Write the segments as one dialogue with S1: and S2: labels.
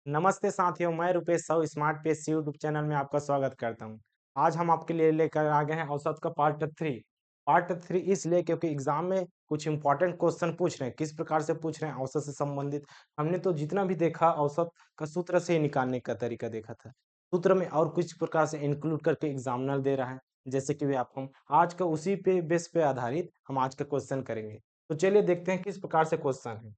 S1: नमस्ते साथियों, मैं Rupesh Sahu smart page YouTube channel में आपका स्वागत करता हूं। आज हम आपके लिए लेकर आ गए हैं औसत का पार्ट 3 इसलिए क्योंकि एग्जाम में कुछ इंपॉर्टेंट क्वेश्चन पूछ रहे हैं। किस प्रकार से पूछ रहे हैं औसत से संबंधित। हमने तो जितना भी देखा औसत का सूत्र से ही निकालने का तरीका देखा था। सूत्र में और कुछ प्रकार से इंक्लूड करके एग्जामिनर दे रहा है, जैसे कि वे आपको आज का उसी पे बेस पे आधारित हम आज का क्वेश्चन करेंगे। तो चलिए देखते हैं किस प्रकार से क्वेश्चन है।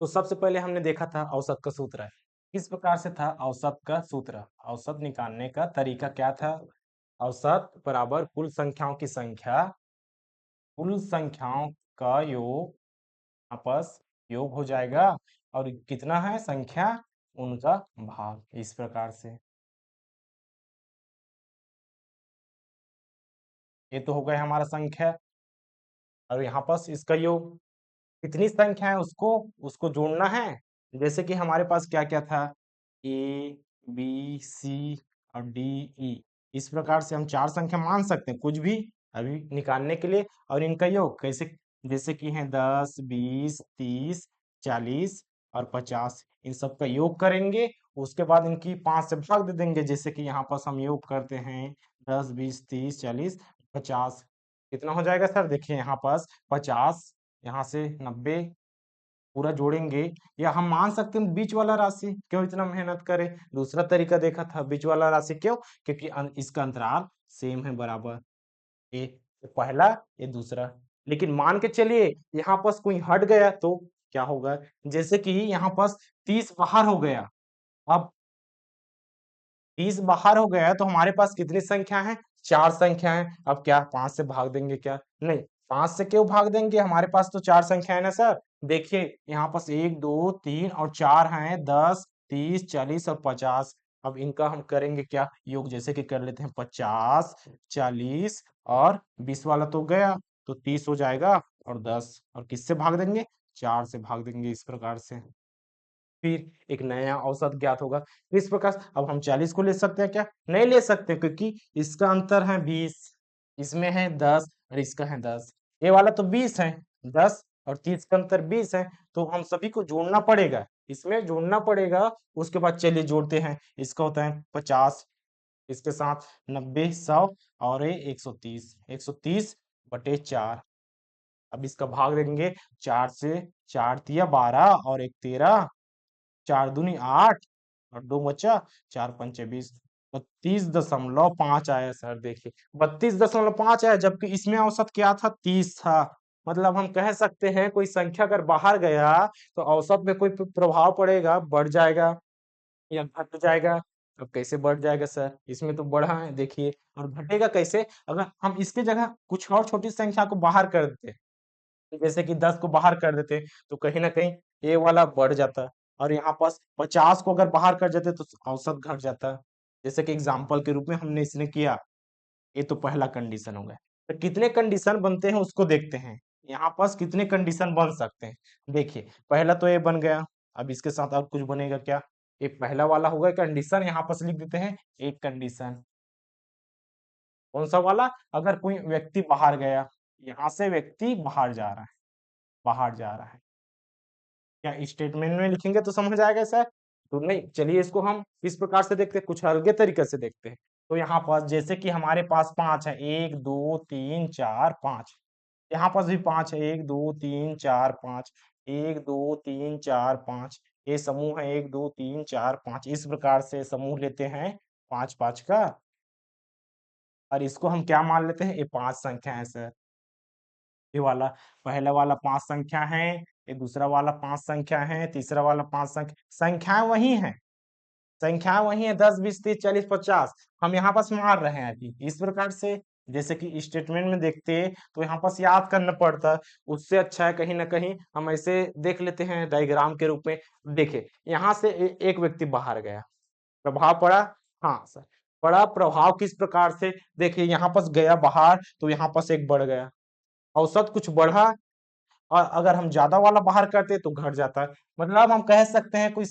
S1: तो सबसे पहले हमने देखा था औसत का सूत्र है। किस प्रकार से था औसत का सूत्र? औसत निकालने का तरीका क्या था? औसत बराबर कुल संख्याओं का योग, आपस योग हो जाएगा। और कितना है संख्या? उनका भाग। इस प्रकार से ये तो हो गया हमारा संख्या, और यहाँ पास इसका योग। कितनी संख्या है उसको उसको जोड़ना है। जैसे कि हमारे पास क्या क्या था, ए बी सी और डी ई। इस प्रकार से हम चार संख्या मान सकते हैं कुछ भी अभी निकालने के लिए। और इनका योग कैसे? जैसे कि है 10 20 30 40 और 50। इन सब का योग करेंगे। उसके बाद इनकी 5 से भाग दे देंगे। जैसे कि यहाँ पास हम योग करते हैं 10 20 30 40 50। कितना हो जाएगा सर? देखिए यहाँ पास 50, यहाँ से 90 पूरा जोड़ेंगे। या हम मान सकते हैं बीच वाला राशि। क्यों इतना मेहनत करें? दूसरा तरीका देखा था बीच वाला राशि। क्यों? क्योंकि इसका अंतराल सेम है, बराबर। ये पहला, ये दूसरा। लेकिन मान के चलिए यहाँ पास कोई हट गया तो क्या होगा? जैसे कि यहाँ पास 30 बाहर हो गया। अब 30 बाहर हो गया तो हमारे पास कितनी संख्या है? चार संख्या है। अब क्या 5 से भाग देंगे? क्या नहीं, 5 से क्यों भाग देंगे? हमारे पास तो चार संख्या है ना सर। देखिए यहाँ पास 1 2 3 और 4 हैं, 10 30 40 और 50। अब इनका हम करेंगे क्या योग? जैसे कि कर लेते हैं 50 40 और 20 वाला तो गया, तो 30 हो जाएगा। और 10, और किससे भाग देंगे? 4 से भाग देंगे। इस प्रकार से फिर एक नया औसत ज्ञात होगा। इस प्रकार अब हम 40 को ले सकते हैं क्या? नहीं ले सकते, क्योंकि इसका अंतर है 20, इसमें है 10 और इसका है 10। ये वाला तो 20 है, 10 और 30 का अंतर 20 है। तो हम सभी को जोड़ना पड़ेगा, इसमें जोड़ना पड़ेगा। उसके बाद चलिए जोड़ते हैं। इसका होता है 50, इसके साथ 90 100 और ये 130, 130 बटे 4। अब इसका भाग देंगे 4 से। 4 तिया 12 और एक 13, 4 दूनी 8 और 2 बचा, 4 पंचे 20। 32.5 आया सर। देखिए 32.5 आया, जबकि इसमें औसत क्या था? 30 था। मतलब हम कह सकते हैं कोई संख्या अगर बाहर गया तो औसत में कोई प्रभाव पड़ेगा, बढ़ जाएगा या घट जाएगा। अब कैसे बढ़ जाएगा सर? इसमें तो बढ़ा है देखिए। और घटेगा कैसे? अगर हम इसकी जगह कुछ और छोटी संख्या को बाहर कर देते, जैसे कि 10 को बाहर कर देते, तो कहीं ना कहीं ये वाला बढ़ जाता। और यहाँ पास 50 को अगर बाहर कर देते तो औसत घट जाता। जैसे कि एग्जाम्पल के रूप में हमने इसने किया। ये तो पहला कंडीशन हो गया। तो कितने कंडीशन बनते हैं उसको देखते हैं। यहाँ पास कितने कंडीशन बन सकते हैं? देखिए पहला तो ये बन गया। अब इसके साथ और कुछ बनेगा क्या? एक पहला वाला होगा कंडीशन, यहाँ पास लिख देते हैं एक कंडीशन। कौन सा वाला? अगर कोई व्यक्ति बाहर गया, यहाँ से व्यक्ति बाहर जा रहा है, बाहर जा रहा है। क्या स्टेटमेंट में लिखेंगे तो समझ आएगा सर? तो नहीं, चलिए इसको हम इस प्रकार से देखते हैं, कुछ अलग तरीके से देखते हैं। तो यहाँ पास जैसे कि हमारे पास पांच है, 1 2 3 4 5। यहाँ पास भी पांच है, 1 2 3 4 5, 1 2 3 4 5। ये समूह है 1 2 3 4 5। इस प्रकार से समूह लेते हैं पांच पांच का। और इसको हम क्या मान लेते हैं? ये पांच संख्या है सर। ये वाला पहला वाला पांच संख्या है, ये दूसरा वाला पांच संख्या है, तीसरा वाला पांच संख्या। संख्याएं वही हैं, संख्याएं वही है 10 20 30 40 50। हम यहाँ पास मार रहे हैं अभी इस प्रकार से। जैसे कि स्टेटमेंट में देखते तो यहाँ पास याद करना पड़ता। उससे अच्छा है कहीं ना कहीं हम ऐसे देख लेते हैं डायग्राम के रूप में। देखिए यहाँ से एक व्यक्ति बाहर गया, प्रभाव पड़ा। हाँ सर, पड़ा प्रभाव किस प्रकार से? देखिए यहाँ पास गया बाहर तो यहाँ पास एक बढ़ गया, औसत कुछ बढ़ा। और अगर हम ज्यादा वाला बाहर करते तो घट जाता है। मतलब हम कह सकते हैं कोई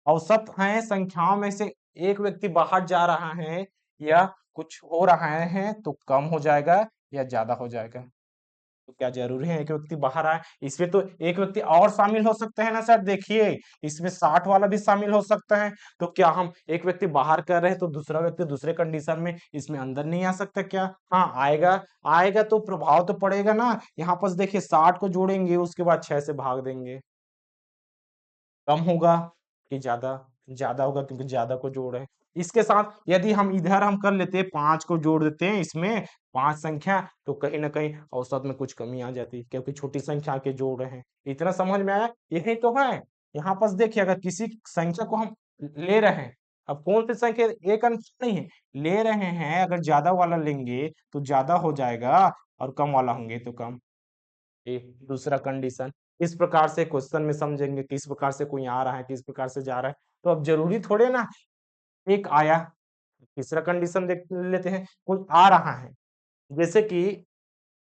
S1: औसत है संख्याओं में से एक व्यक्ति बाहर जा रहा है या कुछ हो रहा है तो कम हो जाएगा या ज्यादा हो जाएगा। तो क्या जरूरी है एक व्यक्ति बाहर आए? इसमें तो एक व्यक्ति और शामिल हो सकते हैं ना सर, देखिए इसमें 60 वाला भी शामिल हो सकता है। तो क्या हम एक व्यक्ति बाहर कर रहे हैं तो दूसरा व्यक्ति दूसरे कंडीशन में इसमें अंदर नहीं आ सकता क्या? हाँ आएगा। आएगा तो प्रभाव तो पड़ेगा ना। यहाँ पर देखिए 60 को जोड़ेंगे, उसके बाद 6 से भाग देंगे। कम होगा कि ज्यादा? ज्यादा होगा, क्योंकि ज्यादा को जोड़ रहे हैं। इसके साथ यदि हम इधर हम कर लेते हैं, 5 को जोड़ देते हैं इसमें, 5 संख्या, तो कहीं ना कहीं औसत में कुछ कमी आ जाती है, क्योंकि छोटी संख्या के जोड़ रहे हैं। इतना समझ में आया? यही तो है। यहाँ पर देखिए, अगर किसी संख्या को हम ले रहे हैं, अब कौन सी संख्या एक अंक नहीं है, ले रहे हैं, अगर ज्यादा वाला लेंगे तो ज्यादा हो जाएगा, और कम वाला होंगे तो कम। ये दूसरा कंडीशन। इस प्रकार से क्वेश्चन में समझेंगे, किस प्रकार से कोई आ रहा है, किस प्रकार से जा रहा है। तो अब जरूरी थोड़े ना एक आया। तीसरा कंडीशन देख लेते हैं, कोई आ रहा है। जैसे कि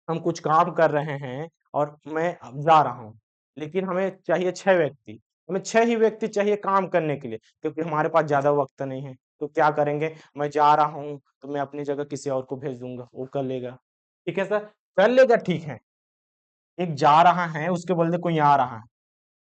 S1: हम कुछ काम कर रहे हैं और मैं अब जा रहा हूँ, लेकिन हमें चाहिए 6 व्यक्ति। हमें 6 ही व्यक्ति चाहिए काम करने के लिए, क्योंकि हमारे पास ज्यादा वक्त नहीं है। तो क्या करेंगे, मैं जा रहा हूँ तो मैं अपनी जगह किसी और को भेज दूंगा, वो कर लेगा। ठीक है सर, कर लेगा, ठीक है। एक जा रहा है, उसके बदले कोई आ रहा है।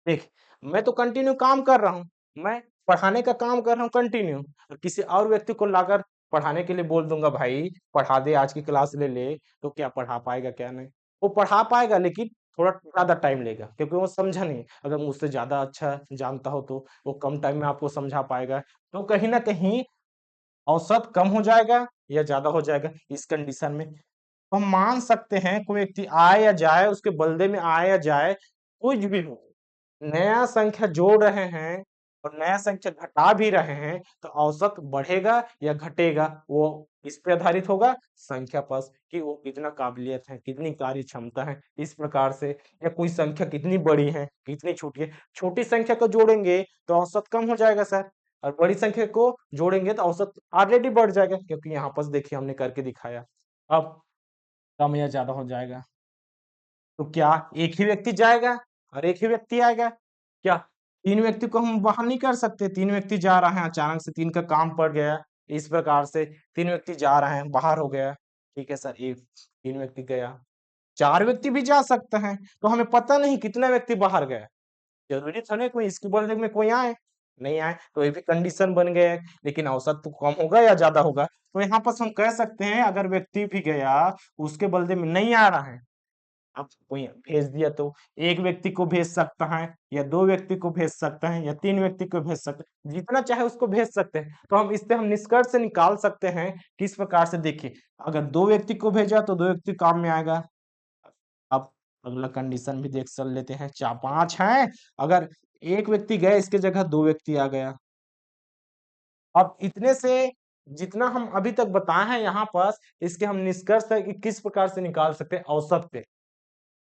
S1: देख, मैं तो कंटिन्यू काम कर रहा हूँ, मैं पढ़ाने का काम कर रहा हूँ कंटिन्यू, और किसी और व्यक्ति को लाकर पढ़ाने के लिए बोल दूंगा, भाई पढ़ा दे, आज की क्लास ले ले, तो क्या पढ़ा पाएगा? क्या नहीं, वो पढ़ा पाएगा, लेकिन थोड़ा ज्यादा टाइम लेगा, क्योंकि वो समझा नहीं। अगर मुझसे ज्यादा अच्छा जानता हो तो वो कम टाइम में आपको समझा पाएगा। तो कहीं ना कहीं औसत कम हो जाएगा या ज्यादा हो जाएगा इस कंडीशन में। तो हम मान सकते हैं कोई व्यक्ति आए या जाए, उसके बदले में आए या जाए, कुछ भी हो, नया संख्या जोड़ रहे हैं और नया संख्या घटा भी रहे हैं, तो औसत बढ़ेगा या घटेगा, वो इस पे आधारित होगा, संख्या पर, कि वो कितना काबिलियत है, कितनी कार्य क्षमता है, इस प्रकार से। या कोई संख्या कितनी बड़ी है, कितनी छोटी है। छोटी संख्या को जोड़ेंगे तो औसत कम हो जाएगा सर, और बड़ी संख्या को जोड़ेंगे तो औसत ऑलरेडी बढ़ जाएगा, क्योंकि यहाँ पर देखिए हमने करके दिखाया। अब कम या ज्यादा हो जाएगा, तो क्या एक ही व्यक्ति जाएगा और एक ही व्यक्ति आएगा? क्या 3 व्यक्ति को हम बाहर नहीं कर सकते? 3 व्यक्ति जा रहे हैं, अचानक से 3 का काम पड़ गया, इस प्रकार से 3 व्यक्ति जा रहे हैं, बाहर हो गया। ठीक है सर, एक 3 व्यक्ति गया। 4 व्यक्ति भी जा सकते हैं, तो हमें पता नहीं कितना व्यक्ति बाहर गया। जरूरी थोड़ी कोई इसके बदले में कोई आए, नहीं आए, तो ये भी कंडीशन बन गया। लेकिन औसत तो कम होगा या ज्यादा होगा? तो यहाँ पर हम कह सकते हैं, अगर व्यक्ति भी गया, उसके बदले में नहीं आ रहा है, अब कोई भेज दिया, तो एक व्यक्ति को भेज सकता है, या 2 व्यक्ति को भेज सकता है, या 3 व्यक्ति को भेज सकते हैं, जितना चाहे उसको भेज सकते हैं। तो हम इससे हम निष्कर्ष निकाल सकते हैं, किस प्रकार से, देखिए अगर 2 व्यक्ति को भेजा तो 2 व्यक्ति काम में आएगा। अब अगला कंडीशन भी देख चल लेते हैं, चार 5 हैं, अगर एक व्यक्ति गए, इसके जगह 2 व्यक्ति आ गया। अब इतने से जितना हम अभी तक बताए हैं यहाँ पर, इसके हम निष्कर्ष है कि किस प्रकार से निकाल सकते हैं औसत पे।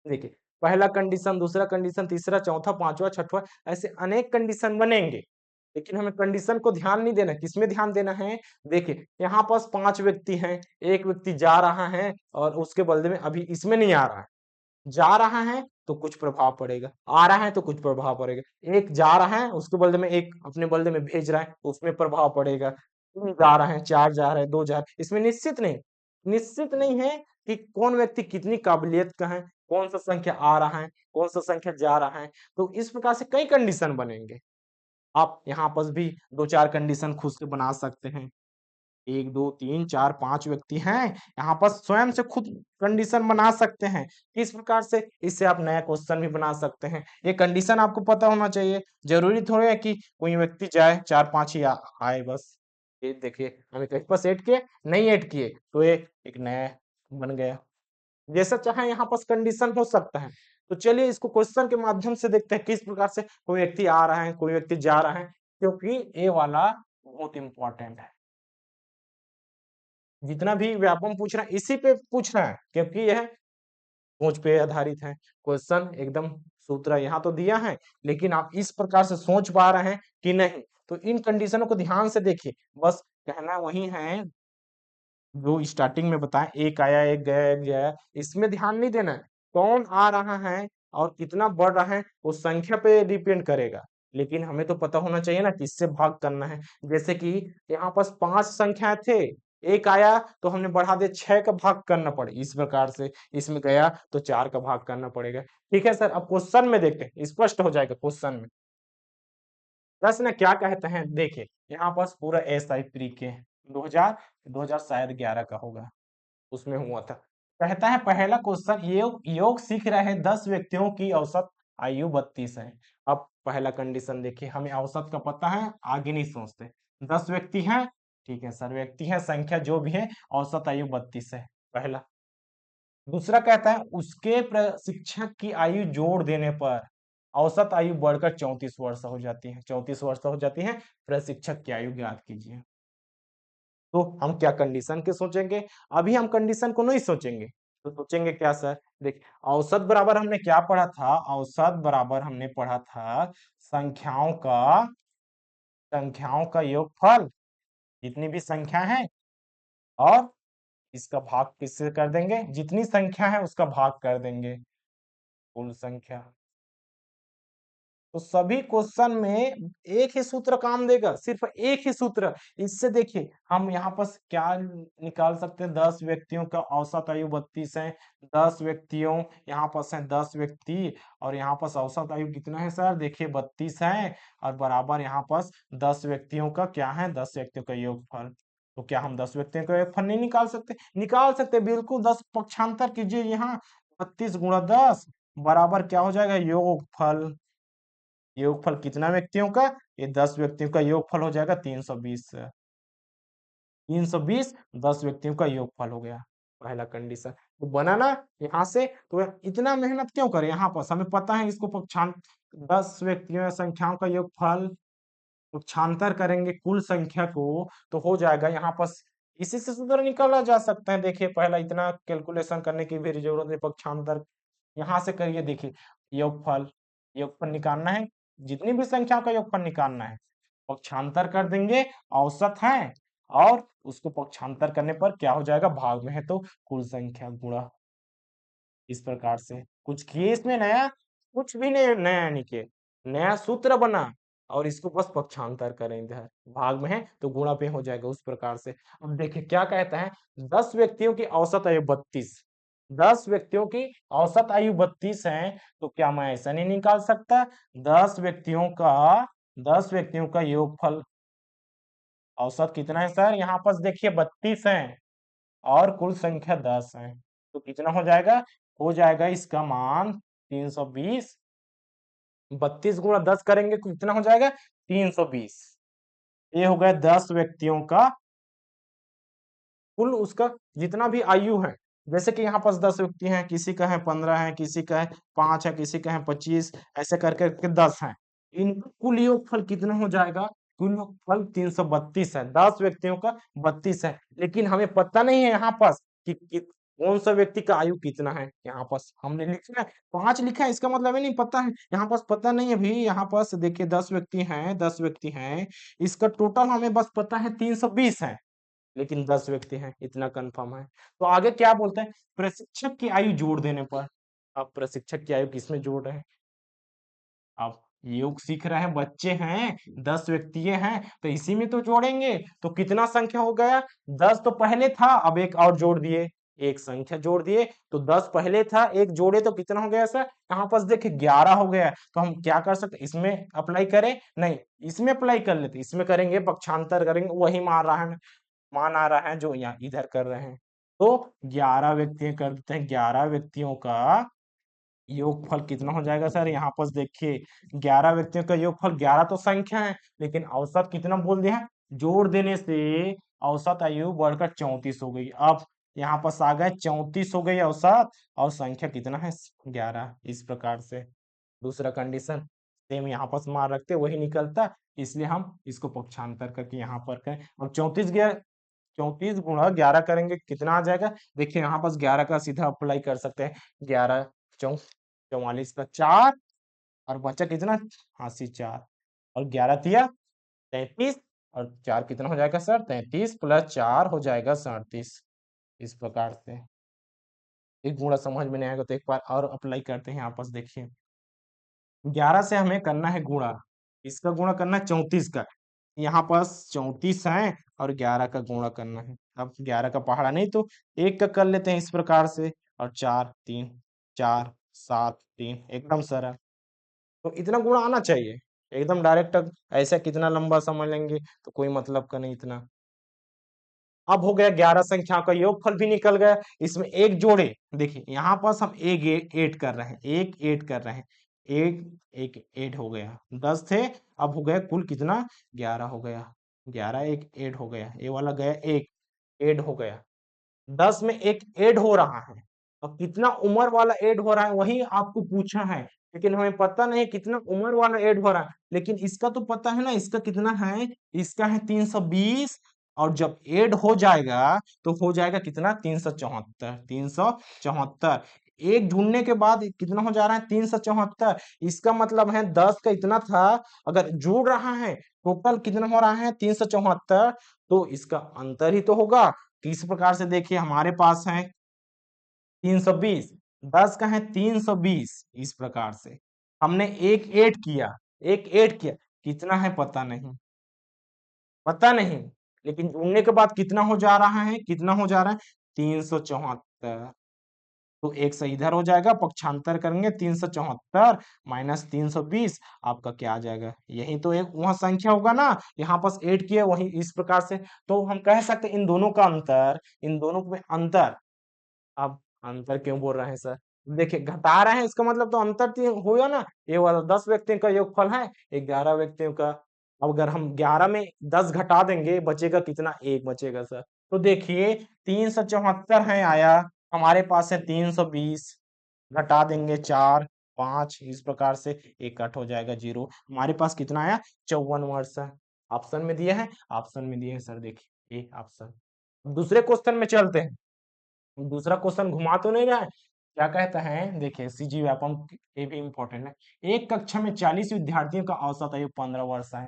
S1: देखिए, पहला कंडीशन, दूसरा कंडीशन, तीसरा, चौथा, पांचवा, छठवां, ऐसे अनेक कंडीशन बनेंगे। लेकिन हमें कंडीशन को ध्यान नहीं देना, किसमें ध्यान देना है? देखिए यहाँ पास 5 व्यक्ति हैं, एक व्यक्ति जा रहा है और उसके बदले में अभी इसमें नहीं आ रहा है। जा रहा है तो कुछ प्रभाव पड़ेगा, आ रहा है तो कुछ प्रभाव पड़ेगा। एक जा रहा है, उसके बदले में एक अपने बदले में भेज रहा है, तो उसमें प्रभाव पड़ेगा। 3 जा रहा है, 4 जा रहा है, 2 जा रहा है, इसमें निश्चित नहीं है कि कौन व्यक्ति कितनी काबिलियत का है, कौन सा संख्या आ रहा है, कौन सा संख्या जा रहा है। तो इस प्रकार से कई कंडीशन बनेंगे। आप यहाँ पर भी 2-4 कंडीशन खुद से बना सकते हैं। 1 2 3 4 5 व्यक्ति हैं, यहाँ पर स्वयं से खुद कंडीशन बना सकते हैं। किस प्रकार से? इससे आप नया क्वेश्चन भी बना सकते हैं। ये कंडीशन आपको पता होना चाहिए, जरूरी थोड़ी है कि कोई व्यक्ति जाए, 4-5 ही आए बस। ये देखिए, हमें कहीं पर सेट किए, नहीं ऐड किए, तो ये एक नया बन गया। जैसा चाहे यहाँ पर कंडीशन हो सकता है। तो चलिए इसको क्वेश्चन के माध्यम से देखते हैं, किस प्रकार से कोई व्यक्ति आ रहा है, कोई व्यक्ति जा रहा है, क्योंकि ये वाला बहुत इंपॉर्टेंट है। जितना भी व्यापम पूछ रहा है, इसी पे पूछ रहा है, क्योंकि यह सोच पे आधारित है। क्वेश्चन एकदम सूत्र यहाँ तो दिया है, लेकिन आप इस प्रकार से सोच पा रहे हैं कि नहीं, तो इन कंडीशनों को ध्यान से देखिए। बस कहना वही है जो स्टार्टिंग में बताया, एक आया, एक गया, एक गया, इसमें ध्यान नहीं देना है। कौन आ रहा है और कितना बढ़ रहा है, वो संख्या पे डिपेंड करेगा। लेकिन हमें तो पता होना चाहिए ना किससे भाग करना है। जैसे कि यहाँ पास 5 संख्याएं थे, एक आया तो हमने बढ़ा दिया, 6 का भाग करना पड़े इस प्रकार से, इसमें गया तो 4 का भाग करना पड़ेगा। ठीक है सर, अब क्वेश्चन में देखते हैं, स्पष्ट हो जाएगा क्वेश्चन में। प्रश्न क्या कहते हैं, देखिए यहाँ पास पूरा एसआई प्री के 2000 शायद 11 का होगा, उसमें हुआ था। कहता है पहला क्वेश्चन, योग योग सीख रहे 10 व्यक्तियों की औसत आयु 32 है। अब पहला कंडीशन देखिए, हमें औसत का पता है, आगे नहीं सोचते। 10 व्यक्ति हैं, ठीक है सर, व्यक्ति है, संख्या जो भी है, औसत आयु 32 है, पहला। दूसरा कहता है उसके प्रशिक्षक की आयु जोड़ देने पर औसत आयु बढ़कर 34 वर्ष हो जाती है, 34 वर्ष हो जाती है, प्रशिक्षक की आयु ज्ञात कीजिए। तो हम क्या कंडीशन के सोचेंगे, अभी हम कंडीशन को नहीं सोचेंगे, तो सोचेंगे क्या सर, देखिए औसत बराबर हमने क्या पढ़ा था, औसत बराबर हमने पढ़ा था संख्याओं का योगफल, जितनी भी संख्या है, और इसका भाग किससे कर देंगे, जितनी संख्या है उसका भाग कर देंगे कुल संख्या। तो सभी क्वेश्चन में एक ही सूत्र काम देगा, सिर्फ एक ही सूत्र। इससे देखिए हम यहाँ पर क्या निकाल सकते हैं, 10 व्यक्तियों का औसत आयु 32 है, 10 व्यक्तियों, यहाँ पर है 10 व्यक्ति, और यहाँ पर औसत आयु कितना है सर, देखिए 32 है, और बराबर यहाँ पर 10 व्यक्तियों का क्या है, 10 व्यक्तियों का योगफल। तो क्या हम 10 व्यक्तियों का योगफल नहीं निकाल सकते, निकाल सकते बिल्कुल। 10 पक्षांतर कीजिए, यहाँ 32 गुणा 10 बराबर क्या हो जाएगा, योगफल। योगफल कितना व्यक्तियों का, ये 10 व्यक्तियों का योगफल हो जाएगा 320। 320 10 व्यक्तियों का योगफल हो गया, पहला कंडीशन। तो बना ना यहाँ से, तो इतना मेहनत क्यों करें, यहाँ पर हमें पता है इसको पक्षांत, 10 व्यक्तियों या संख्याओं का योगफल पक्षांतर करेंगे कुल संख्या को, तो हो जाएगा यहाँ पर। इसी से सूत्र निकाला जा सकता है, देखिए पहला इतना कैलकुलेशन करने की भी जरूरत नहीं, पक्षांतर यहाँ से करिए। देखिए योगफल, योगफल निकालना है, जितनी भी संख्या का योगफल निकालना है, पक्षांतर कर देंगे, औसत है, और उसको पक्षांतर करने पर क्या हो जाएगा, भाग में है तो कुल संख्या गुणा। इस प्रकार से कुछ किए इसमें नया, कुछ भी नहीं नया, नहीं किए, नया सूत्र बना, और इसको बस पक्षांतर करें, इधर भाग में है तो गुणा पे हो जाएगा, उस प्रकार से। अब देखिए क्या कहता है, 10 व्यक्तियों की औसत आयु 32, 10 व्यक्तियों की औसत आयु 32 है, तो क्या मैं ऐसा नहीं निकाल सकता, 10 व्यक्तियों का 10 व्यक्तियों का योगफल, औसत कितना है सर, यहाँ पर देखिए 32 है, और कुल संख्या 10 है, तो कितना हो जाएगा इसका मान 320। 32 गुणा 10 करेंगे तो कितना हो जाएगा, 320। ये हो गया 10 व्यक्तियों का कुल, उसका जितना भी आयु है, जैसे कि यहाँ पास 10 व्यक्ति हैं, किसी का है 15 है, किसी का है 5 है, किसी का है 25, ऐसे करके 10 है, इनका कुल योगफल कितना हो जाएगा, कुल योगफल 332 है, 10 व्यक्तियों का 32 है, लेकिन हमें पता नहीं है यहाँ पास कि कौन सा व्यक्ति का आयु कितना है, यहाँ पास हमने लिखा है 5 लिखा है, इसका मतलब है नहीं पता है, यहाँ पास पता नहीं है भी, यहाँ पास देखिए 10 व्यक्ति हैं, 10 व्यक्ति हैं, इसका टोटल हमें बस पता है 320 है, लेकिन 10 व्यक्ति हैं, इतना कंफर्म है। तो आगे क्या बोलते हैं, प्रशिक्षक की आयु जोड़ देने पर। अब प्रशिक्षक की आयु किसमें जोड़ रहे हैं, अब योग सीख रहे हैं बच्चे हैं, 10 व्यक्ति हैं, तो इसी में तो जोड़ेंगे, तो कितना संख्या हो गया, 10 तो पहले था, अब एक और जोड़ दिए, एक संख्या जोड़ दिए, तो 10 पहले था, एक जोड़े तो कितना हो गया सर, यहाँ पास देखिए 11 हो गया। तो हम क्या कर सकते, इसमें अप्लाई करें, नहीं इसमें अप्लाई कर लेते, इसमें करेंगे पक्षांतर करेंगे, वही मार रहा है, मान आ रहा है जो यहाँ इधर कर रहे हैं। तो 11 व्यक्ति कर देते हैं, 11 व्यक्तियों का योगफल कितना हो जाएगा सर, यहाँ पर देखिए 11 व्यक्तियों का योगफल, 11 तो संख्या है, लेकिन औसत कितना बोल दिया है, जोड़ देने से औसत आयु बढ़कर 34 हो गई। अब यहाँ पर आ गए 34 हो गई औसत, और संख्या कितना है 11, इस प्रकार से। दूसरा कंडीशन सेम यहाँ पर मार रखते वही निकलता, इसलिए हम इसको पक्षांतर करके यहाँ पर करें। अब 34 गुणा 11 करेंगे, कितना आ जाएगा, देखिए यहाँ पास 11 का सीधा अप्लाई कर सकते हैं, 11 44 का 4, और बचा कितना 80, 4 और 11 तिया 33, और 4 कितना हो जाएगा सर, 33 प्लस 4 हो जाएगा 37। इस प्रकार से एक गुणा समझ में नहीं आएगा तो एक बार और अप्लाई करते हैं, यहाँ पास देखिए 11 से हमें करना है गुणा, इसका गुणा करना है 34 का, यहाँ पास 34 है और 11 का गुणा करना है। अब 11 का पहाड़ा नहीं तो 1 का कर लेते हैं इस प्रकार से, और 4 3 4 7 3 एकदम सरल। तो इतना गुणा आना चाहिए एकदम डायरेक्ट। ऐसा कितना लंबा समझ लेंगे तो कोई मतलब का नहीं इतना। अब हो गया 11 संख्या का योगफल भी निकल गया। इसमें एक जोड़े, देखिए यहाँ पास हम एक ऐड कर रहे हैं, एक ऐड कर रहे हैं, एक एक ऐड हो गया, 10 थे, अब हो गया कुल कितना, 11 हो गया। 11 एक ऐड हो गया, ये वाला गया एक ऐड हो गया, 10 में एक ऐड हो रहा है। अब कितना उम्र वाला ऐड हो रहा है वही आपको पूछा है, लेकिन हमें पता नहीं कितना उम्र वाला ऐड हो रहा है, लेकिन इसका तो पता है ना, इसका कितना है, इसका है 320, और जब ऐड हो जाएगा तो हो जाएगा कितना, 374, 374। एक ढूंढने के बाद कितना हो जा रहा है, 374। इसका मतलब है 10 का इतना था, अगर जोड़ रहा है टोटल कितना हो रहा है, 374, तो इसका अंतर ही तो होगा। किस प्रकार से, देखिए हमारे पास है 320, 10 का है 320, इस प्रकार से हमने एक ऐड किया, एक ऐड किया, कितना है पता नहीं, पता नहीं, लेकिन जोड़ने के बाद कितना हो जा रहा है, कितना हो जा रहा है, 374। तो एक से इधर हो जाएगा, पक्षांतर करेंगे, 374 माइनस 320, आपका क्या आ जाएगा, यही तो एक वहां संख्या होगा ना, यहाँ पास ऐड किया वही इस प्रकार से। तो हम कह सकते हैं इन दोनों का अंतर, इन दोनों में अंतर। अब अंतर क्यों बोल रहे हैं सर, देखिए घटा रहे हैं, इसका मतलब तो अंतर तो होगा ना, ये वाला 10 व्यक्तियों का योगफल है 11 व्यक्तियों का। अब अगर हम 11 में 10 घटा देंगे बचेगा कितना, एक बचेगा सर। तो देखिए 374 है आया, हमारे पास है 320, घटा देंगे 4 5, इस प्रकार से एक कट हो जाएगा 0, हमारे पास कितना आया, 54 वर्ष है। ऑप्शन में दिए हैं, ऑप्शन में दिए हैं सर, देखिए ये ऑप्शन। दूसरे क्वेश्चन में चलते हैं, दूसरा क्वेश्चन घुमा तो नहीं रहा है, क्या कहता है, देखिए सीजी व्यापम, ये भी इंपॉर्टेंट है। एक कक्षा में 40 विद्यार्थियों का औसत आयु 15 वर्ष है,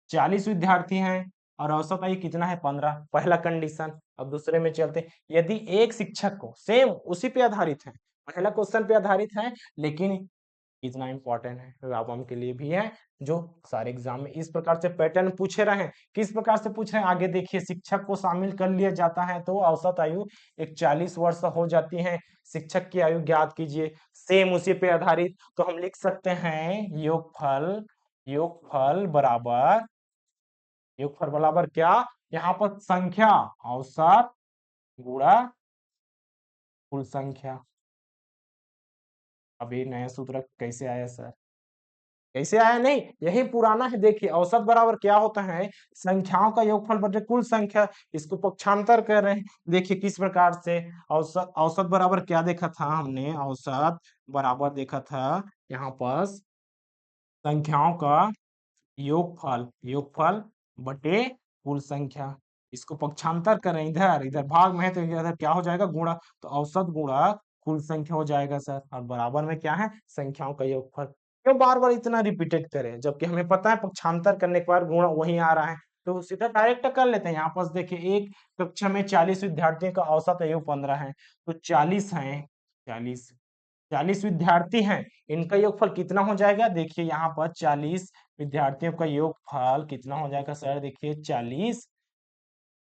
S1: 40 विद्यार्थी हैं और औसत आयु कितना है, 15, पहला कंडीशन। अब दूसरे में चलते हैं, यदि एक शिक्षक को, सेम उसी पे आधारित है, पहला क्वेश्चन पे आधारित है, लेकिन इतना इंपॉर्टेंट है व्यापम के लिए भी है, जो सारे एग्जाम में इस प्रकार से पैटर्न पूछे रहे हैं। किस प्रकार से पूछ रहे हैं, आगे देखिए, शिक्षक को शामिल कर लिया जाता है तो औसत आयु 41 वर्ष हो जाती है, शिक्षक की आयु ज्ञात कीजिए, सेम उसी पे आधारित। तो हम लिख सकते हैं योगफल, योगफल बराबर, योगफल बराबर क्या, यहाँ पर संख्या औसत गुणा कुल संख्या। अभी नया सूत्र कैसे आया सर, कैसे आया, नहीं यही पुराना है। देखिए औसत बराबर क्या होता है, संख्याओं का योगफल बटे कुल संख्या, इसको पक्षांतर कर रहे हैं। देखिए किस प्रकार से, औसत, औसत बराबर क्या देखा था हमने, औसत बराबर देखा था यहाँ पास संख्याओं का योगफल, योगफल बटे कुल संख्या, इसको पक्षांतर करें, इधर इधर भाग में है तो इधर क्या हो जाएगा, गुणा, तो औसत गुणा कुल संख्या हो जाएगा सर, और बराबर में क्या है, संख्याओं का योगफल। क्यों बार बार इतना रिपीटेड करें, जबकि हमें पता है पक्षांतर करने के बाद गुणा वही आ रहा है, तो सीधा डायरेक्ट कर लेते हैं। यहाँ पास देखिए एक कक्षा में 40 विद्यार्थियों का औसत आयु 15 है, तो 40 है, 40, 40 विद्यार्थी हैं, इनका योगफल कितना हो जाएगा, देखिए यहाँ पर 40 विद्यार्थियों का योगफल कितना हो जाएगा सर, देखिए 40,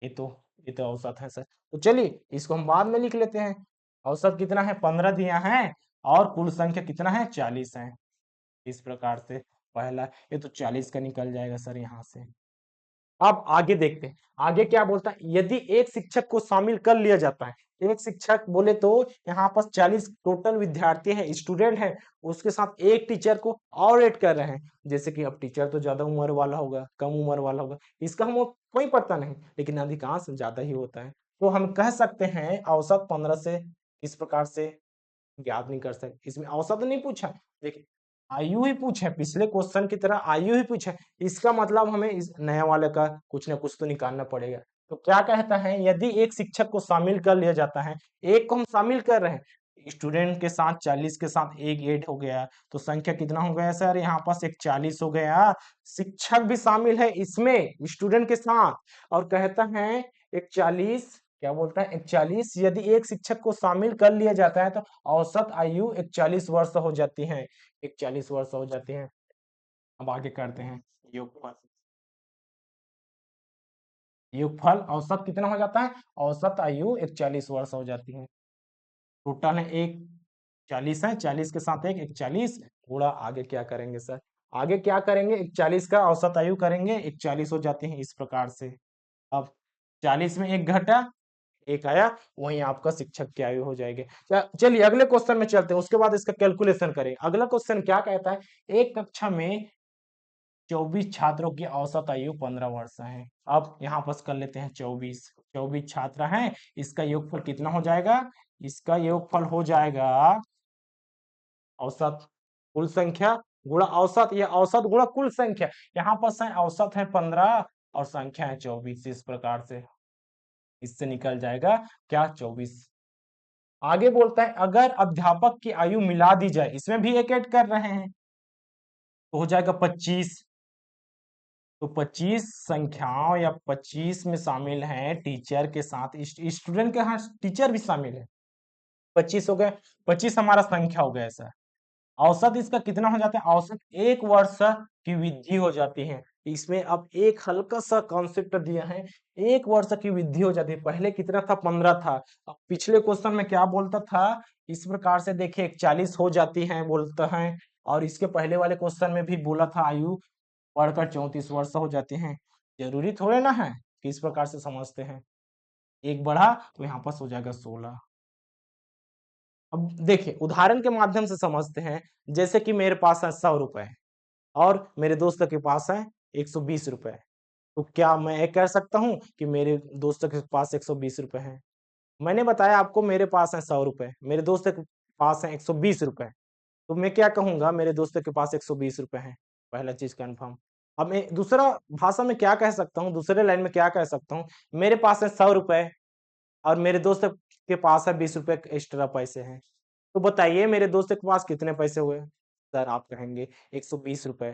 S1: ये तो ये तो औसत है सर। तो चलिए इसको हम बाद में लिख लेते हैं, औसत कितना है, 15 दिया है, और कुल संख्या कितना है, 40 है, इस प्रकार से पहला, ये तो 40 का निकल जाएगा सर यहाँ से। अब आगे देखते हैं, आगे क्या बोलता है, यदि एक शिक्षक को शामिल कर लिया जाता है, एक शिक्षक बोले तो यहाँ पर 40 टोटल विद्यार्थी है, स्टूडेंट है, उसके साथ एक टीचर को और ऐड कर रहे हैं, जैसे कि अब टीचर तो ज्यादा उम्र वाला होगा, कम उम्र वाला होगा, इसका हमको कोई पता नहीं, लेकिन अधिकांश ज्यादा ही होता है। तो हम कह सकते हैं औसत 15 से इस प्रकार से ज्ञात नहीं कर सकते, इसमें औसत नहीं पूछा, देखिए आयु ही पूछा है, पिछले क्वेश्चन की तरह आयु ही पूछा है, इसका मतलब हमें इस नया वाले का कुछ ना कुछ तो निकालना पड़ेगा। तो क्या कहता है, यदि एक शिक्षक को शामिल कर लिया जाता है, एक को हम शामिल कर रहे हैं, स्टूडेंट के साथ 40 के साथ एक ऐड हो गया, तो संख्या कितना हो गया सर, यहाँ पास एक 40 हो गया, शिक्षक भी शामिल है इसमें स्टूडेंट के साथ, और कहता है एक 40, क्या बोलता है, 41, यदि एक शिक्षक को शामिल कर लिया जाता है तो औसत आयु 41 वर्ष हो जाती है, 41 वर्ष हो जाती है। अब आगे करते हैं योगफल। योगफल औसत कितना हो जाता है, औसत आयु 41 वर्ष हो जाती है। टोटल है एक 40 है, 40 के साथ एक 41 गुणा आगे क्या करेंगे सर, आगे क्या करेंगे 41 का औसत आयु करेंगे 41 हो जाती है इस प्रकार से। अब 40 में एक घटा एक आया, वहीं आपका शिक्षक की आयु हो जाएगी। चलिए अगले क्वेश्चन में चलते हैं, उसके बाद इसका कैलकुलेशन करें। अगला क्वेश्चन क्या कहता है, एक कक्षा में 24 छात्रों की औसत आयु 15 वर्ष है। अब यहाँ पर कर लेते हैं 24 छात्र हैं, इसका योगफल कितना हो जाएगा, इसका योगफल हो जाएगा औसत कुल संख्या गुणा औसत, या औसत गुणा कुल संख्या। यहाँ पर औसत है 15 और संख्या है 24, इस प्रकार से इससे निकल जाएगा क्या 24। आगे बोलता है अगर अध्यापक की आयु मिला दी जाए, इसमें भी एक ऐड कर रहे हैं, तो हो जाएगा 25। तो 25 संख्याओं या 25 में शामिल हैं टीचर के साथ स्टूडेंट के, हाँ टीचर भी शामिल है, 25 हो गए, 25 हमारा संख्या हो गया सर। औसत इसका कितना हो जाता है, औसत 1 वर्ष की वृद्धि हो जाती है। इसमें अब एक हल्का सा कॉन्सेप्ट दिया है, 1 वर्ष की वृद्धि हो जाती है। पहले कितना था, 15 था। अब पिछले क्वेश्चन में क्या बोलता था, इस प्रकार से देखिए 41 हो जाती है बोलता है, और इसके पहले वाले क्वेश्चन में भी बोला था आयु बढ़कर 34 वर्ष हो जाते हैं। जरूरी थोड़े ना है कि इस प्रकार से समझते हैं, एक बढ़ा तो यहाँ पर हो जाएगा 16। अब देखिए उदाहरण के माध्यम से समझते हैं, जैसे कि मेरे पास है 100 रुपए और मेरे दोस्त के पास है 120 रुपए, तो क्या मैं ये कह सकता हूँ कि मेरे दोस्त के पास 120 रुपए है। मैंने बताया आपको मेरे पास है 100 रुपए, मेरे दोस्त के पास है 120 रुपए, तो मैं क्या कहूंगा, मेरे दोस्त के पास 120 रुपए है, पहला चीज कंफर्म। अब मैं दूसरा भाषा में क्या कह सकता हूँ, दूसरे लाइन में क्या कह सकता हूँ, मेरे पास है 100 रुपए और मेरे दोस्त के पास है 20 रुपए एक्स्ट्रा पैसे हैं, तो बताइए मेरे दोस्त के पास कितने पैसे हुए। सर आप कहेंगे 120 रुपए।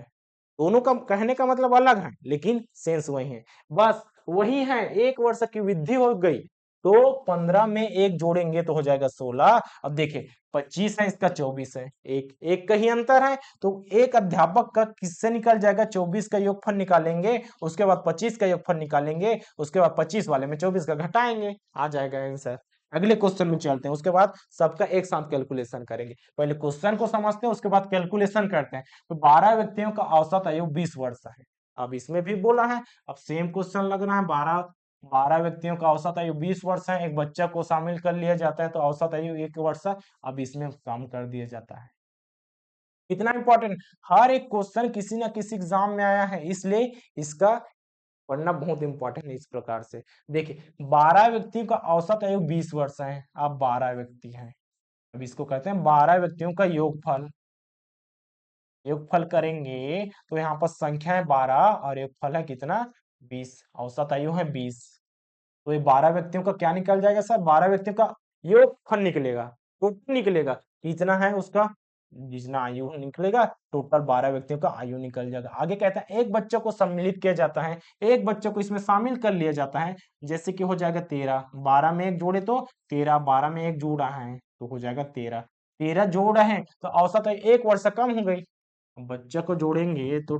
S1: दोनों का कहने का मतलब अलग है, लेकिन सेंस वही है, बस वही है, 1 वर्ष की वृद्धि हो गई, तो 15 में एक जोड़ेंगे तो हो जाएगा 16। अब देखिए 25 है, इसका 24 है, एक एक का ही अंतर है, तो एक अध्यापक का किससे निकल जाएगा, 24 का योगफल निकालेंगे, उसके बाद 25 का योगफल निकालेंगे, उसके बाद 25 वाले में 24 का घटाएंगे, आ जाएगा आंसर। अगले क्वेश्चन में चलते हैं, उसके बाद सबका एक साथ कैलकुलेशन करेंगे। पहले क्वेश्चन को समझते हैं, उसके बाद कैलकुलेशन करते हैं। तो 12 व्यक्तियों का औसत आयु 20 वर्ष है। अब इसमें भी बोला है, अब सेम क्वेश्चन लग रहा है, 12 व्यक्तियों का औसत आयु 20 वर्ष है, एक बच्चा को शामिल कर लिया जाता है तो औसत आयु 1 वर्ष है। अब इसमें कम कर दिया जाता है। इतना इंपॉर्टेंट, हर एक क्वेश्चन किसी ना किसी एग्जाम में आया है, इसलिए इसका पढ़ना बहुत इंपॉर्टेंट है। इस प्रकार से देखिए 12 व्यक्तियों का औसत आयु 20 वर्ष है, अब 12 व्यक्ति हैं, अब इसको कहते हैं 12 व्यक्तियों का योगफल। योगफल करेंगे तो यहाँ पर संख्या है 12 और योगफल है कितना 20, औसत आयु है 20, तो ये 12 व्यक्तियों का क्या निकल जाएगा सर, 12 व्यक्तियों का योगफल निकलेगा, टोटल निकलेगा कितना है उसका, जितना आयु निकलेगा टोटल 12 व्यक्तियों का आयु निकल जाएगा। आगे कहता है एक बच्चे को सम्मिलित किया जाता है, एक बच्चे को इसमें शामिल कर लिया जाता है, जैसे कि हो जाएगा 13, 12 में एक जोड़े तो 13, 12 में एक जोड़ा है तो हो जाएगा 13, 13 जोड़ है तो औसत आयु 1 वर्ष कम हो गई। बच्चे को जोड़ेंगे तो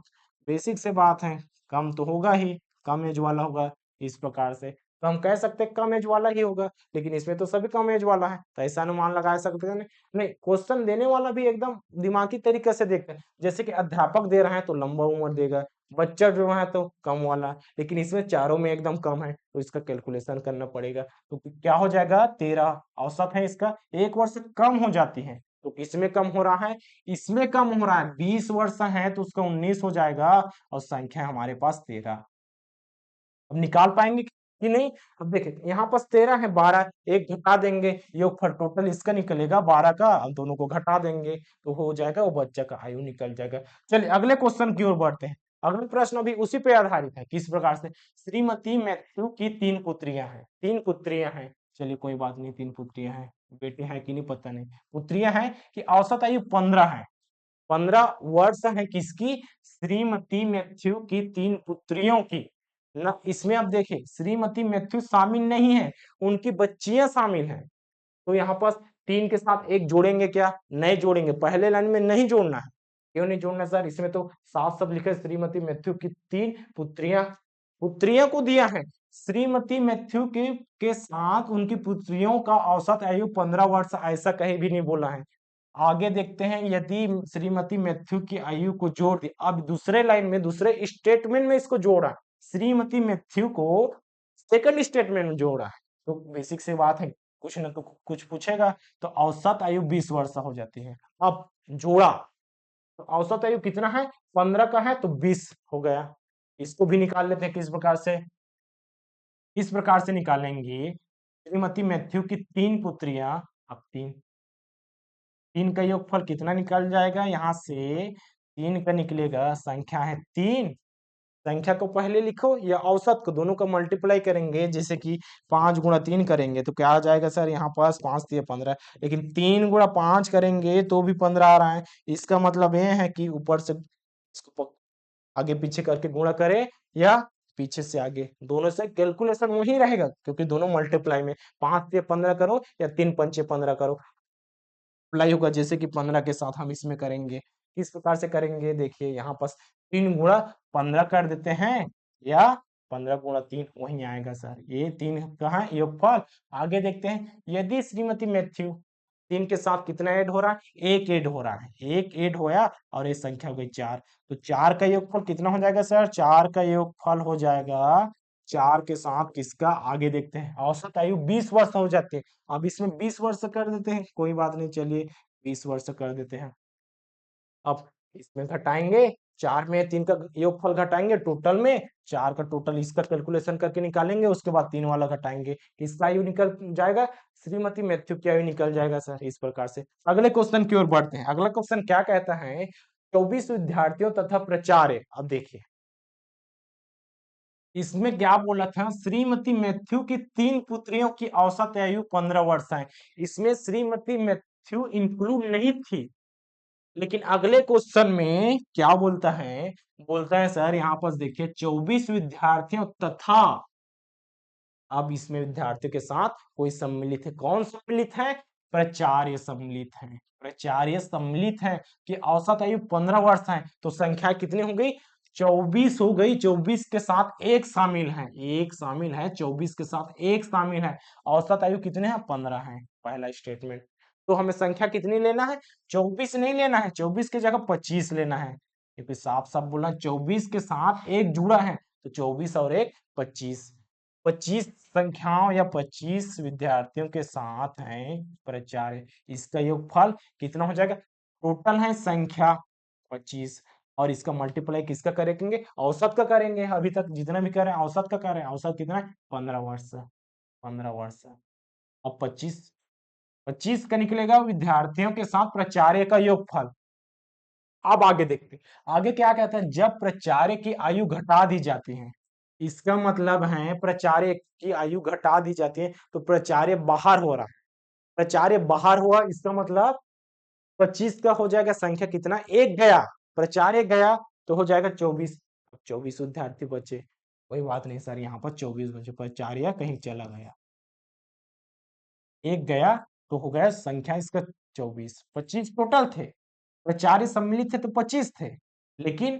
S1: बेसिक से बात है, कम तो होगा ही, कम एज वाला होगा, इस प्रकार से तो हम कह सकते हैं कम एज वाला ही होगा, लेकिन इसमें तो सभी कम एज वाला है, तो ऐसा अनुमान लगा सकते हैं। नहीं, क्वेश्चन देने वाला भी एकदम दिमागी तरीके से देखते हैं, जैसे कि अध्यापक दे रहा है तो लंबा उम्र देगा, बच्चा जो है तो कम वाला, लेकिन इसमें चारों में एकदम कम है, तो इसका कैलकुलेशन करना पड़ेगा। तो क्या हो जाएगा 13, औसत है इसका 1 वर्ष कम हो जाती है, तो किसमें कम हो रहा है, इसमें कम हो रहा है, 20 वर्ष है तो उसका 19 हो जाएगा, और संख्या हमारे पास 13। अब निकाल पाएंगे कि नहीं, अब देखिए यहाँ पास 13 है, 12 एक घटा देंगे, योगफल टोटल इसका निकलेगा 12 का, अब दोनों को घटा देंगे तो हो जाएगा, वो बच्चे का आयु निकल जाएगा। चलिए अगले क्वेश्चन की ओर बढ़ते हैं। अगला प्रश्न भी उसी पे आधारित है, किस प्रकार से, श्रीमती मैथ्यू की 3 पुत्रियां हैं, 3 पुत्रियां हैं, चलिए कोई बात नहीं, 3 पुत्रियां हैं, बेटे हैं कि नहीं पता नहीं, पुत्रियां हैं कि औसत आयु 15 है, 15 वर्ष है किसकी, श्रीमती मैथ्यू की 3 पुत्रियों की ना। इसमें आप देखिए श्रीमती मैथ्यू शामिल नहीं है, उनकी बच्चियां शामिल हैं, तो यहाँ पास 3 के साथ एक जोड़ेंगे, क्या नहीं जोड़ेंगे, पहले लाइन में नहीं जोड़ना है। क्यों नहीं जोड़ना सर, इसमें तो साफ साफ लिखा है श्रीमती मैथ्यू की 3 पुत्रियां, पुत्रियों को दिया है। श्रीमती मैथ्यू के साथ उनकी पुत्रियों का औसत आयु 15 वर्ष, ऐसा कहीं भी नहीं बोला है। आगे देखते हैं, यदि श्रीमती मैथ्यू की आयु को जोड़ दी, अब दूसरे लाइन में दूसरे स्टेटमेंट में इसको जोड़ा, श्रीमती मैथ्यू को सेकंड स्टेटमेंट में जोड़ा है, तो बेसिक से बात है, कुछ ना कुछ पूछेगा, तो औसत आयु 20 वर्ष हो जाती है। अब जोड़ा तो औसत आयु कितना है, 15 का है तो 20 हो गया। इसको भी निकाल लेते हैं किस प्रकार से, इस प्रकार से निकालेंगे, श्रीमती मैथ्यू की 3 पुत्रियां, अब 3 का योगफल कितना निकल जाएगा, यहाँ से 3 का निकलेगा, संख्या है 3, संख्या को पहले लिखो या औसत को, दोनों का मल्टीप्लाई करेंगे, जैसे कि 5 गुणा 3 करेंगे तो क्या आ जाएगा सर, यहाँ पास 5 3 15, लेकिन 3 गुणा 5 करेंगे तो भी 15 आ रहा है। इसका मतलब ये है कि ऊपर से इसको आगे पीछे करके गुणा करे या पीछे से आगे, दोनों से कैलकुलेशन वही रहेगा, क्योंकि दोनों मल्टीप्लाई में 5 से 15 करो या 3 पंचे 15 करो, अप्लाई होगा, जैसे कि 15 के साथ हम इसमें करेंगे। किस प्रकार से करेंगे, देखिए यहाँ पर 3 गुणा 15 कर देते हैं, या 15 गुणा 3 वही आएगा सर, ये 3 का है योगफल। आगे देखते हैं, यदि श्रीमती मैथ्यू 3 के साथ कितना ऐड हो रहा है, 1 ऐड हो रहा है, 1 ऐड होया और ये संख्या हो गई 4, तो 4 का योगफल कितना हो जाएगा सर, 4 का योगफल हो जाएगा 4 के साथ किसका, आगे देखते हैं, औसत आयु 20 वर्ष हो जाते हैं। अब इसमें 20 वर्ष कर देते हैं, कोई बात नहीं, चलिए 20 वर्ष कर देते हैं। अब इसमें घटाएंगे, 4 में 3 का योगफल घटाएंगे, टोटल में 4 का टोटल इसका कैलकुलेशन करके निकालेंगे, उसके बाद 3 वाला घटाएंगे, किसका आयु निकल जाएगा, श्रीमती मैथ्यू की आयु निकल जाएगा सर, इस प्रकार से। अगले क्वेश्चन की ओर बढ़ते हैं, अगला क्वेश्चन क्या कहता है, 24 विद्यार्थियों तथा प्राचार्य, अब देखिए इसमें क्या बोला था, श्रीमती मैथ्यू की 3 पुत्रियों की औसत आयु 15 वर्ष है, इसमें श्रीमती मैथ्यू इंक्लूड नहीं थी, लेकिन अगले क्वेश्चन में क्या बोलता है सर, यहाँ पर देखिए 24 विद्यार्थियों तथा, अब इसमें विद्यार्थियों के साथ कोई सम्मिलित है, कौन सम्मिलित है, प्राचार्य सम्मिलित है, प्राचार्य सम्मिलित है कि औसत आयु 15 वर्ष है, तो संख्या कितनी हो गई, 24 हो गई, 24 के साथ एक शामिल है, एक शामिल है, 24 के साथ एक शामिल है, औसत आयु कितने हैं, 15 है, पहला स्टेटमेंट। तो हमें संख्या कितनी लेना है, 24 नहीं लेना है, 24 की जगह 25 लेना है, क्योंकि साफ साफ बोलना 24 के साथ एक जुड़ा है, तो 24 और एक 25, 25 संख्याओं या 25 विद्यार्थियों के साथ हैं प्राचार्य, इसका योगफल कितना हो जाएगा, टोटल है संख्या 25, और इसका मल्टीप्लाई किसका करेंगे, औसत का करेंगे, अभी तक जितना भी कर रहे हैं औसत का कर रहे हैं, औसत कितना है, 15 वर्ष, 15 वर्ष। अब 25 का निकलेगा विद्यार्थियों के साथ प्राचार्य का योगफल। अब आगे देखते हैं, आगे क्या कहता है, जब प्राचार्य की आयु घटा दी जाती है, इसका मतलब है प्राचार्य की आयु घटा दी जाती है, तो प्राचार्य बाहर हो रहा है, प्राचार्य बाहर हुआ, इसका मतलब 25 का हो जाएगा संख्या कितना, एक गया, प्राचार्य गया तो हो जाएगा 24, 24 विद्यार्थी बचे, कोई बात नहीं सर, यहाँ पर 24 बचे, प्राचार्य कहीं चला गया, एक गया तो हो गया संख्या इसका 24, 25 टोटल थे, प्राचार्य सम्मिलित थे तो 25 थे, लेकिन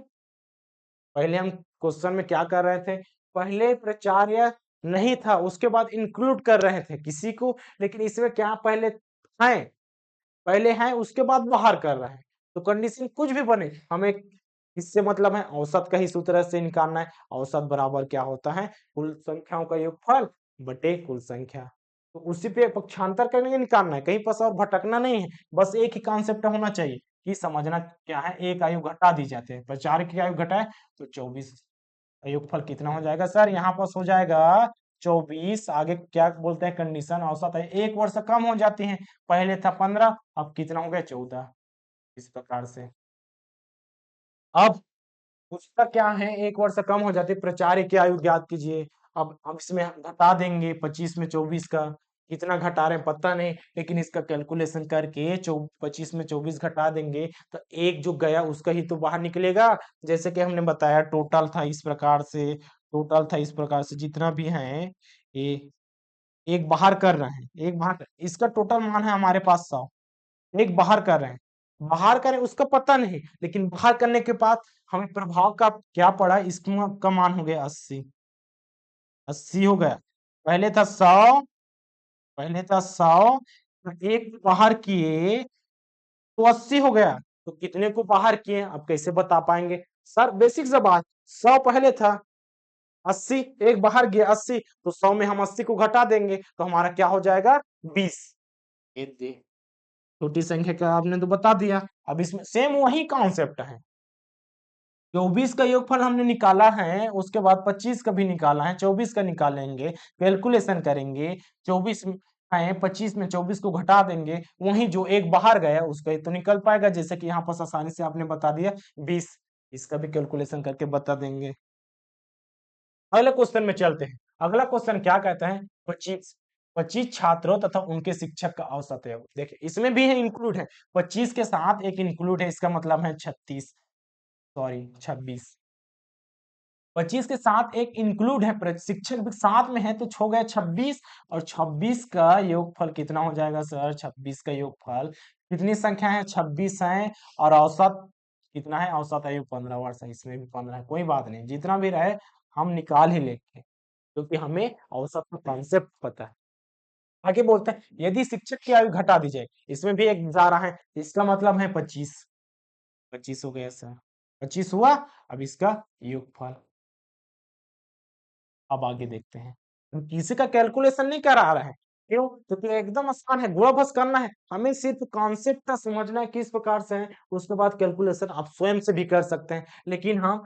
S1: पहले हम क्वेश्चन में क्या कर रहे थे, पहले प्राचार्य नहीं था, उसके बाद इंक्लूड कर रहे थे किसी को, लेकिन इसमें क्या पहले है, पहले है उसके बाद बाहर कर रहे हैं, तो कंडीशन कुछ भी बने, हमें इससे मतलब है औसत का ही सूत्र से निकालना है, औसत बराबर क्या होता है, कुल संख्याओं का योगफल बटे कुल संख्या, तो उसी पे पक्षांतर करके निकालना है, कहीं पर और भटकना नहीं है, बस एक ही कॉन्सेप्ट होना चाहिए कि समझना क्या है, एक आयु घटा दी जाती है, प्राचार्य की आयु घटाए तो 24, योगफल कितना हो जाएगा सर, यहाँ पर हो जाएगा 24, आगे क्या बोलते हैं कंडीशन, औसत है 1 वर्ष कम हो जाती है, पहले था 15, अब कितना हो गया 14, इस प्रकार से। अब पूछता क्या है, 1 वर्ष कम हो जाती है, प्राचार्य की आयु ज्ञात कीजिए, अब इसमें हम घटा देंगे 25 में 24 का, कितना घटा रहे हैं पता नहीं, लेकिन इसका कैलकुलेशन करके 25 में 24 घटा देंगे तो एक जो गया उसका ही तो बाहर निकलेगा, जैसे कि हमने बताया टोटल था इस प्रकार से, टोटल था इस प्रकार से, जितना भी है ये एक बाहर कर रहे हैं, एक बाहर, इसका टोटल मान है हमारे पास 100, एक बाहर कर रहे हैं, बाहर करें उसका पता नहीं, लेकिन बाहर करने के बाद हमें प्रभाव का क्या पड़ा, इसका का मान हो गया 80, 80 हो गया। पहले था 100, पहले था 100, तो एक बाहर किए तो 80 हो गया। तो कितने को बाहर किए अब कैसे बता पाएंगे सर? बेसिक सा बात, 100 पहले था, 80 एक बाहर गया 80, तो 100 में हम 80 को घटा देंगे तो हमारा क्या हो जाएगा? 20। ये छोटी संख्या का आपने तो बता दिया। अब इसमें सेम वही कॉन्सेप्ट है। 24 का योगफल हमने निकाला है, उसके बाद 25 का भी निकाला है, 24 का निकालेंगे, कैलकुलेशन करेंगे। 24 है, 25 में 24 को घटा देंगे, वही जो एक बाहर गया उसका ही तो निकल पाएगा, जैसे कि यहाँ पर आसानी से आपने बता दिया 20। इसका भी कैलकुलेशन करके बता देंगे। अगले क्वेश्चन में चलते हैं। अगला क्वेश्चन क्या कहता है? 25 छात्रों तथा उनके शिक्षक का औसत है। देखिए इसमें भी है इंक्लूड है, 25 के साथ एक इंक्लूड है, इसका मतलब है 36, सॉरी 26। 25 के साथ एक इंक्लूड है, शिक्षक भी साथ में है, तो हो गया 26। और 26 का योगफल कितना हो जाएगा सर? 26 का योगफल, कितनी संख्या है? 26 है। और औसत कितना है? औसत आयु 15 वर्ष है, इसमें भी 15 है, कोई बात नहीं, जितना भी रहे हम निकाल ही लेंगे क्योंकि हमें औसत का कॉन्सेप्ट पता है। आगे बोलते हैं, यदि शिक्षक की आयु घटा दी जाए, इसमें भी एक जा रहा है, इसका मतलब है 25। 25 हो गया सर, 25 हुआ। अब इसका योगफल, अब आगे देखते हैं। हम किसी का कैलकुलेशन नहीं करा रहे हैं, क्यों? क्योंकि एकदम आसान है, गुणा बस करना है, हमें सिर्फ कॉन्सेप्ट का समझना है किस प्रकार से है, उसके बाद कैलकुलेशन आप स्वयं से भी कर सकते हैं। लेकिन हाँ,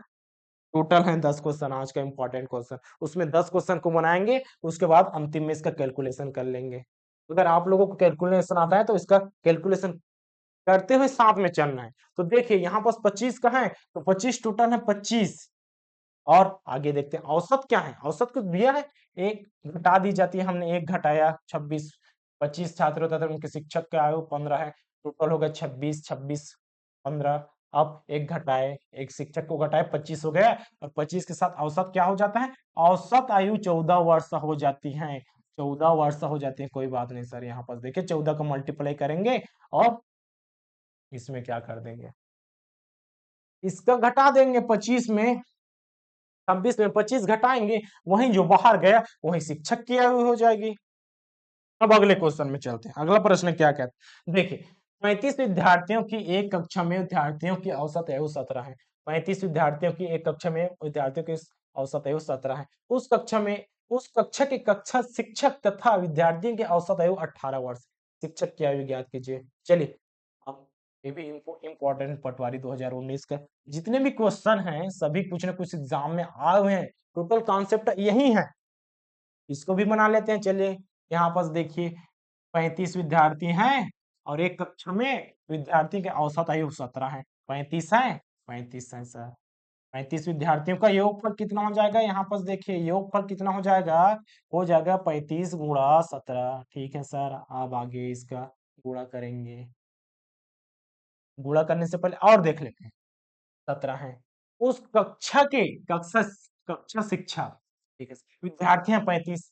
S1: टोटल है 10 क्वेश्चन आज का इंपॉर्टेंट क्वेश्चन, उसमें 10 क्वेश्चन को बनाएंगे, उसके बाद अंतिम में इसका कैलकुलेशन कर लेंगे। अगर आप लोगों को कैलकुलेशन आता है तो इसका कैलकुलेशन करते हुए साथ में चलना है। तो देखिए यहाँ पास 25 का है, तो 25 टोटल है 25। और आगे देखते हैं औसत क्या है। औसत कुछ दिया है, एक घटा दी जाती है, हमने एक घटाया 26। 25 छात्रों तथा उनके शिक्षक का आयु 15 है, टोटल हो गया 26, 26 15। अब एक घटाए, एक शिक्षक को घटाए, 25 हो गया। और 25 के साथ औसत क्या हो जाता है? औसत आयु 14 वर्ष हो जाती है, 14 वर्ष हो जाती है। कोई बात नहीं सर, यहाँ पर देखिए 14 को मल्टीप्लाई करेंगे और इसमें क्या कर देंगे, इसका घटा देंगे 25 में, 26 में 25 घटाएंगे, वहीं जो बाहर गया वहीं शिक्षक की आयु हो जाएगी। अब अगले क्वेश्चन में चलते हैं। अगला प्रश्न क्या कहता है? देखिए 35 विद्यार्थियों की एक कक्षा में विद्यार्थियों की औसत आयु 17 है। 35 विद्यार्थियों की एक कक्षा में विद्यार्थियों की औसत आयु 17 है। उस कक्षा में, उस कक्षा के कक्षा शिक्षक तथा विद्यार्थियों की औसत आयु 18 वर्ष। शिक्षक की आयु ज्ञात कीजिए। चलिए अब ये भी इम्पोर्टेंट पटवारी 2019 का जितने भी क्वेश्चन हैं सभी कुछ ना कुछ एग्जाम में आए हुए हैं, टोटल कॉन्सेप्ट यही है। इसको भी बना लेते हैं। चलिए यहाँ पास देखिए 35 विद्यार्थी हैं और एक कक्षा में विद्यार्थी के औसत आयु 17 है। 35 है, 35 है सर। 35 विद्यार्थियों का योगफल कितना हो जाएगा? यहाँ पर देखिए योगफल कितना हो जाएगा 35 गुणा 17। ठीक है सर, अब आगे इसका गुणा करेंगे। गुणा करने से पहले और देख लेते हैं, 17 है। उस कक्षा के कक्षा कक्षा शिक्षा, ठीक है, विद्यार्थी हैं 35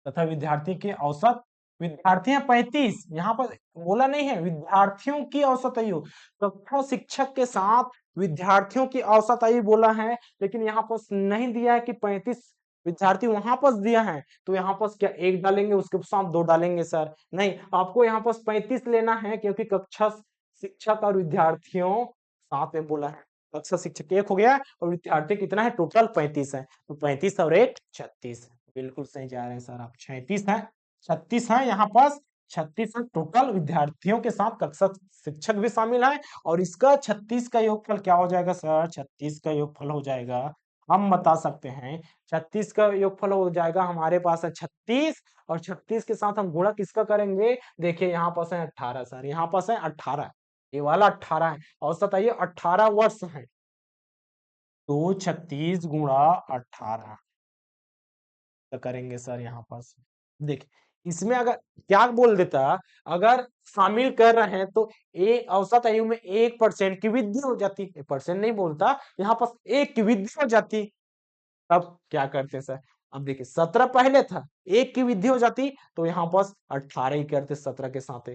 S1: तथा विद्यार्थी के औसत, विद्यार्थी हैं 35, यहाँ पर बोला नहीं है विद्यार्थियों की औसत आयु, कक्षा शिक्षक के साथ विद्यार्थियों की औसत आयु बोला है, लेकिन यहाँ पर नहीं दिया है कि 35 विद्यार्थी, वहां पर दिया है। तो यहाँ पर क्या एक डालेंगे उसके साथ दो डालेंगे सर? नहीं, आपको यहाँ पर 35 लेना है क्योंकि कक्षा शिक्षक और विद्यार्थियों साथ में बोला है। कक्षा शिक्षक एक हो गया और विद्यार्थी कितना है? टोटल 35 है, तो 35 और 1 36। बिल्कुल सही जा रहे हैं सर आप, 36 है, 36 है यहाँ पास, 36 है टोटल विद्यार्थियों के साथ कक्षा शिक्षक भी शामिल है। और इसका 36 का योगफल क्या हो जाएगा सर? 36 का योगफल हो जाएगा, हम बता सकते हैं 36 का योगफल हो जाएगा, हमारे पास है 36 और 36 के साथ हम गुणा किसका करेंगे? देखिए यहाँ पास है 18 सर, यहाँ पास है 18, ये वाला 18 है। औसत आइए 18 वर्ष है, तो 36 गुणा 18 करेंगे सर यहाँ पास। देखिए इसमें अगर क्या बोल देता, अगर शामिल कर रहे हैं तो एक औसत आयु में 1% की वृद्धि हो जाती, परसेंट नहीं बोलता, यहाँ पास 1 की वृद्धि हो जाती, तब क्या करते सर? अब देखिए 17 पहले था, 1 की वृद्धि हो जाती तो यहाँ पास 18 ही करते 17 के साथ।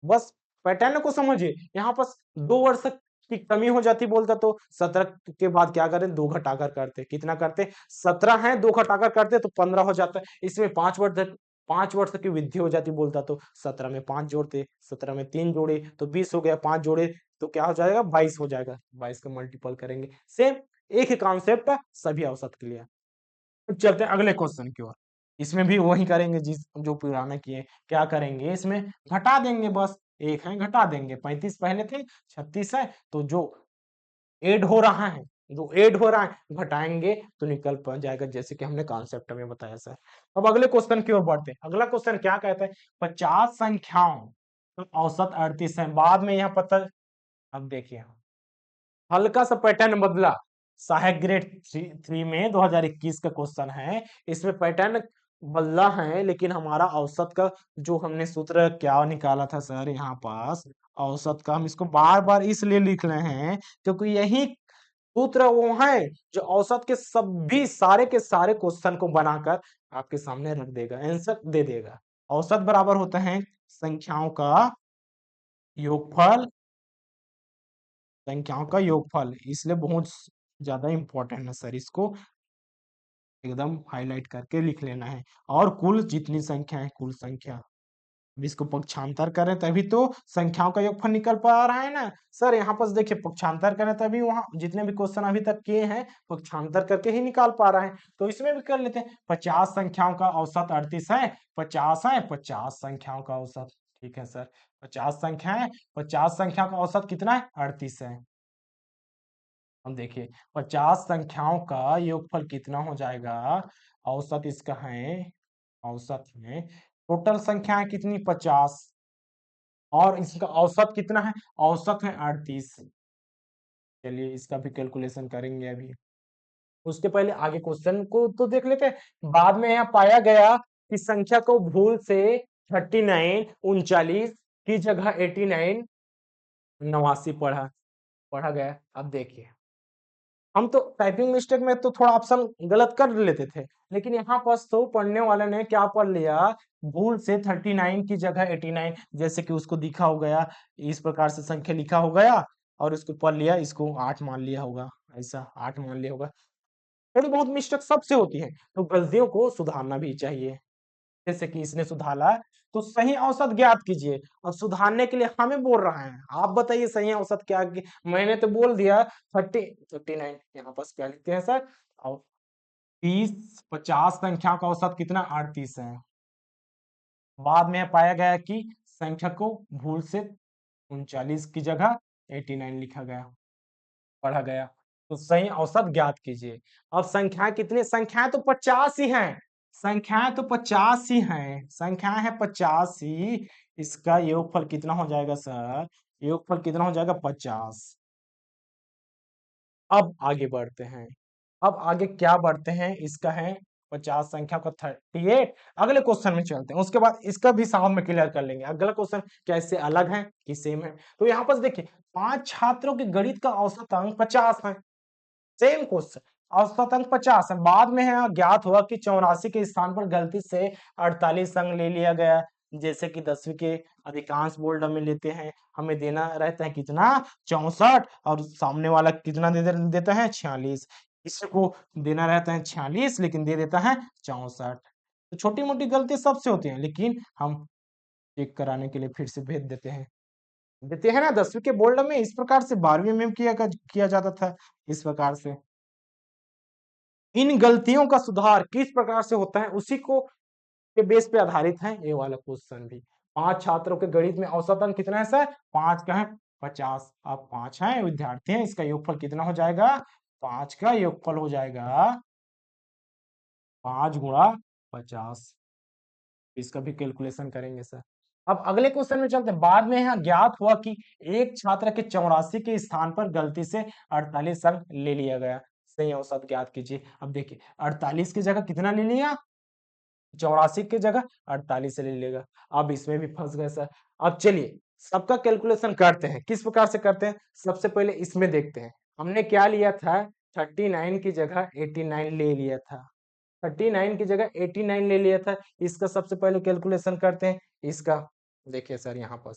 S1: बस पैटर्न को समझिए, यहाँ पास 2 वर्ष की कमी हो जाती बोलता तो 17 के बाद क्या करें, 2 घटाकर करते, कितना करते, 17 है 2 घटाकर करते तो 15 हो जाता है। इसमें 5 वर्ष की वृद्धि हो जाती बोलता तो 17 में 5 जोड़ते, 17 में 3 जोड़े तो 20 हो गया, 5 जोड़े तो क्या हो जाएगा, 22 हो जाएगा, 22 का मल्टीपल करेंगे। सेम एक ही कॉन्सेप्ट सभी औसत के लिए। चलते हैं अगले क्वेश्चन की ओर। इसमें भी वही करेंगे जिस जो पुराना किए। क्या करेंगे, इसमें घटा देंगे, बस एक है घटा देंगे, 35 पहले थे 36 है, तो जो ऐड हो रहा है, जो ऐड हो रहा है घटाएंगे तो निकल जाएगा, जैसे कि हमने कॉन्सेप्ट में बताया सर। अब अगले क्वेश्चन की ओर बढ़ते हैं। अगला क्वेश्चन क्या कहता है, 50 संख्याओं तो औसत 38 है। बाद में यहाँ पता, अब देखिए हल्का सा पैटर्न बदला। सहायक ग्रेड 3 में 2021 का क्वेश्चन है, इसमें पैटर्न बदला है, लेकिन हमारा औसत का जो हमने सूत्र क्या निकाला था सर यहाँ पास, औसत का हम इसको बार बार इसलिए लिख रहे हैं क्योंकि यही सूत्र वो है जो औसत के सभी सारे के सारे क्वेश्चन को बनाकर आपके सामने रख देगा, आंसर दे देगा। औसत बराबर होता है संख्याओं का योगफल, संख्याओं का योगफल, इसलिए बहुत ज्यादा इंपॉर्टेंट है सर, इसको एकदम हाईलाइट करके लिख लेना है। और कुल जितनी संख्या है, कुल संख्या, अब इसको पक्षांतर करें तभी तो संख्याओं का योगफल निकल पा रहा है ना सर। यहाँ पर देखिए पक्षांतर करें तभी वहां जितने भी क्वेश्चन अभी तक किए हैं पक्षांतर करके ही निकाल पा रहे हैं, तो इसमें भी कर लेते हैं। 50 संख्याओं का औसत 38 है, 50 है, 50 संख्याओं का औसत, ठीक है सर, 50 संख्या है, 50 संख्या का औसत कितना है, 38 है। हम देखिए 50 संख्याओं का योगफल कितना हो जाएगा, औसत इसका है, औसत है, टोटल संख्या है कितनी 50 और इसका औसत कितना है, औसत है 38। चलिए इसका भी कैलकुलेशन करेंगे अभी, उसके पहले आगे क्वेश्चन को तो देख लेते हैं। बाद में यहाँ पाया गया कि संख्या को भूल से 39 39 की जगह 89 89 पढ़ा गया। अब देखिए हम तो टाइपिंग मिस्टेक में तो थोड़ा ऑप्शन गलत कर लेते थे, लेकिन यहाँ पर तो पढ़ने वाले ने क्या पढ़ लिया, भूल से 39 की जगह 89, जैसे कि उसको दिखा हो गया, इस प्रकार से संख्या लिखा हो गया और इसको पढ़ लिया, इसको 8 मान लिया होगा, ऐसा 8 मान लिया होगा। थोड़ी बहुत मिस्टेक सबसे होती है, तो गलतियों को सुधारना भी चाहिए। जैसे कि इसने सुधारा, तो सही औसत ज्ञात कीजिए, और सुधारने के लिए हमें बोल रहा है, आप बताइए सही औसत क्या मैंने तो बोल दिया 39, यहाँ पास क्या लिखते हैं सर, और 50 संख्या का औसत कितना 38 है। बाद में पाया गया कि संख्या को भूल से 39 की जगह 89 लिखा गया, पढ़ा गया, तो सही औसत ज्ञात कीजिए। अब संख्याएं कितनी, संख्याएं तो 50 ही हैं, संख्याएं तो 50 ही हैं, संख्याएं है 50 ही, इसका योगफल कितना हो जाएगा सर, योगफल कितना हो जाएगा 50। अब आगे बढ़ते हैं, अब आगे क्या बढ़ते हैं, इसका है 50 संख्या का 38। अगले क्वेश्चन में चलते हैं, उसके बाद इसका भी साथ में क्लियर कर लेंगे। अगला क्वेश्चन कैसे अलग है कि सेम है, तो यहाँ पर देखिए 5 छात्रों के गणित का औसत अंक 50 है, सेम क्वेश्चन, औसत अंक 50 है। बाद में है ज्ञात हुआ कि 84 के स्थान पर गलती से 48 अंक ले लिया गया, जैसे कि 10वीं के अधिकांश बोर्ड में लेते हैं, हमें देना रहता है कितना 64, और सामने वाला कितना देता है 46, इसको देना रहता है 46 लेकिन दे देता है 64। तो छोटी मोटी गलती सबसे होती है, लेकिन हम चेक कराने के लिए फिर से भेज देते हैं ना। 10वीं के बोर्ड में इस प्रकार से, 12वीं में किया जाता था इस प्रकार से। इन गलतियों का सुधार किस प्रकार से होता है, उसी को के बेस पे आधारित है ये वाला क्वेश्चन भी। 5 छात्रों के गणित में औसत अंक कितना है सर, 5 का है 50, अब 5 है विद्यार्थी है, इसका योगफल कितना हो जाएगा, 5 का योगफल हो जाएगा 5 गुणा 50, इसका भी कैलकुलेशन करेंगे सर। अब अगले क्वेश्चन में चलते हैं। बाद में यहाँ ज्ञात हुआ कि एक छात्र के 84 के स्थान पर गलती से 48 अंक ले लिया गया, सही औसत ज्ञात कीजिए। अब देखिए 48 की जगह कितना ले लिया, 84 की जगह 48 से ले लेगा, अब इसमें भी फंस गए सर। अब चलिए सबका कैलकुलेशन करते हैं, किस प्रकार से करते हैं, सबसे पहले इसमें देखते हैं। हमने क्या लिया था, 39 की जगह 89 ले लिया था, 39 की जगह 89 ले लिया था, इसका सबसे पहले कैलकुलेशन करते हैं। इसका देखिए सर यहाँ पर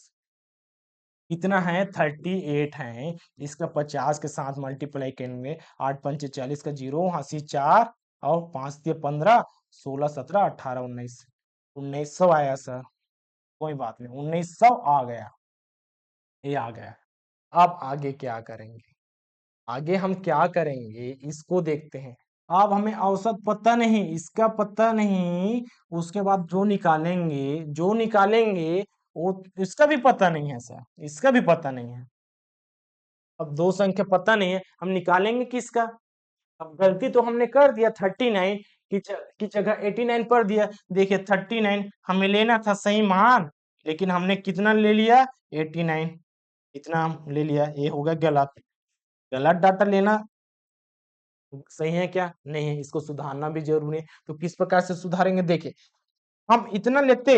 S1: कितना है 38 है। इसका 50 के साथ मल्टीप्लाई करेंगे, 8 पंचे 40 का 0, हंसी 4 और 5 तिया 15, 16 17 18 19, 1900 आया सर। कोई बात नहीं, 1900 आ गया, ये आ गया। अब आगे क्या करेंगे? आगे हम क्या करेंगे इसको देखते हैं। अब हमें औसत पता नहीं, इसका पता नहीं, उसके बाद जो निकालेंगे वो इसका भी पता नहीं है सर, इसका भी पता नहीं है। अब दो संख्या पता नहीं है, हम निकालेंगे किसका? अब गलती तो हमने कर दिया, 39 की जगह 89 पर दिया। देखिए 39 हमें लेना था सही मान, लेकिन हमने कितना ले लिया? 89, इतना हम ले लिया, ये होगा गलत। गलत डाटा लेना सही है क्या? नहीं है, इसको सुधारना भी जरूरी है। तो किस प्रकार से सुधारेंगे? देखिए हम इतना लेते,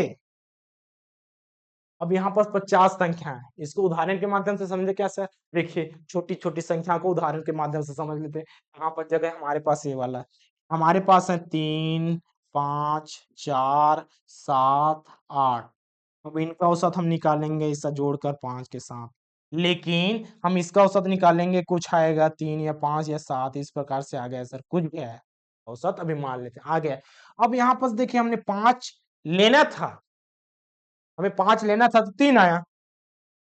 S1: अब यहाँ पर 50 संख्या है, इसको उदाहरण के माध्यम से समझे क्या सर? देखिए छोटी छोटी संख्या को उदाहरण के माध्यम से समझ लेते हैं। यहाँ पर जगह हमारे पास ये वाला है, हमारे पास है 3 5 4 7 8। अब इनका औसत हम निकालेंगे इसका जोड़कर 5 के साथ, लेकिन हम इसका औसत निकालेंगे, कुछ आएगा 3 या 5 या 7, इस प्रकार से आ गया सर, कुछ भी है औसत अभी मान लेते हैं आ गया। अब यहाँ पर देखिए हमने 5 लेना था, हमें 5 लेना था तो 3 आया,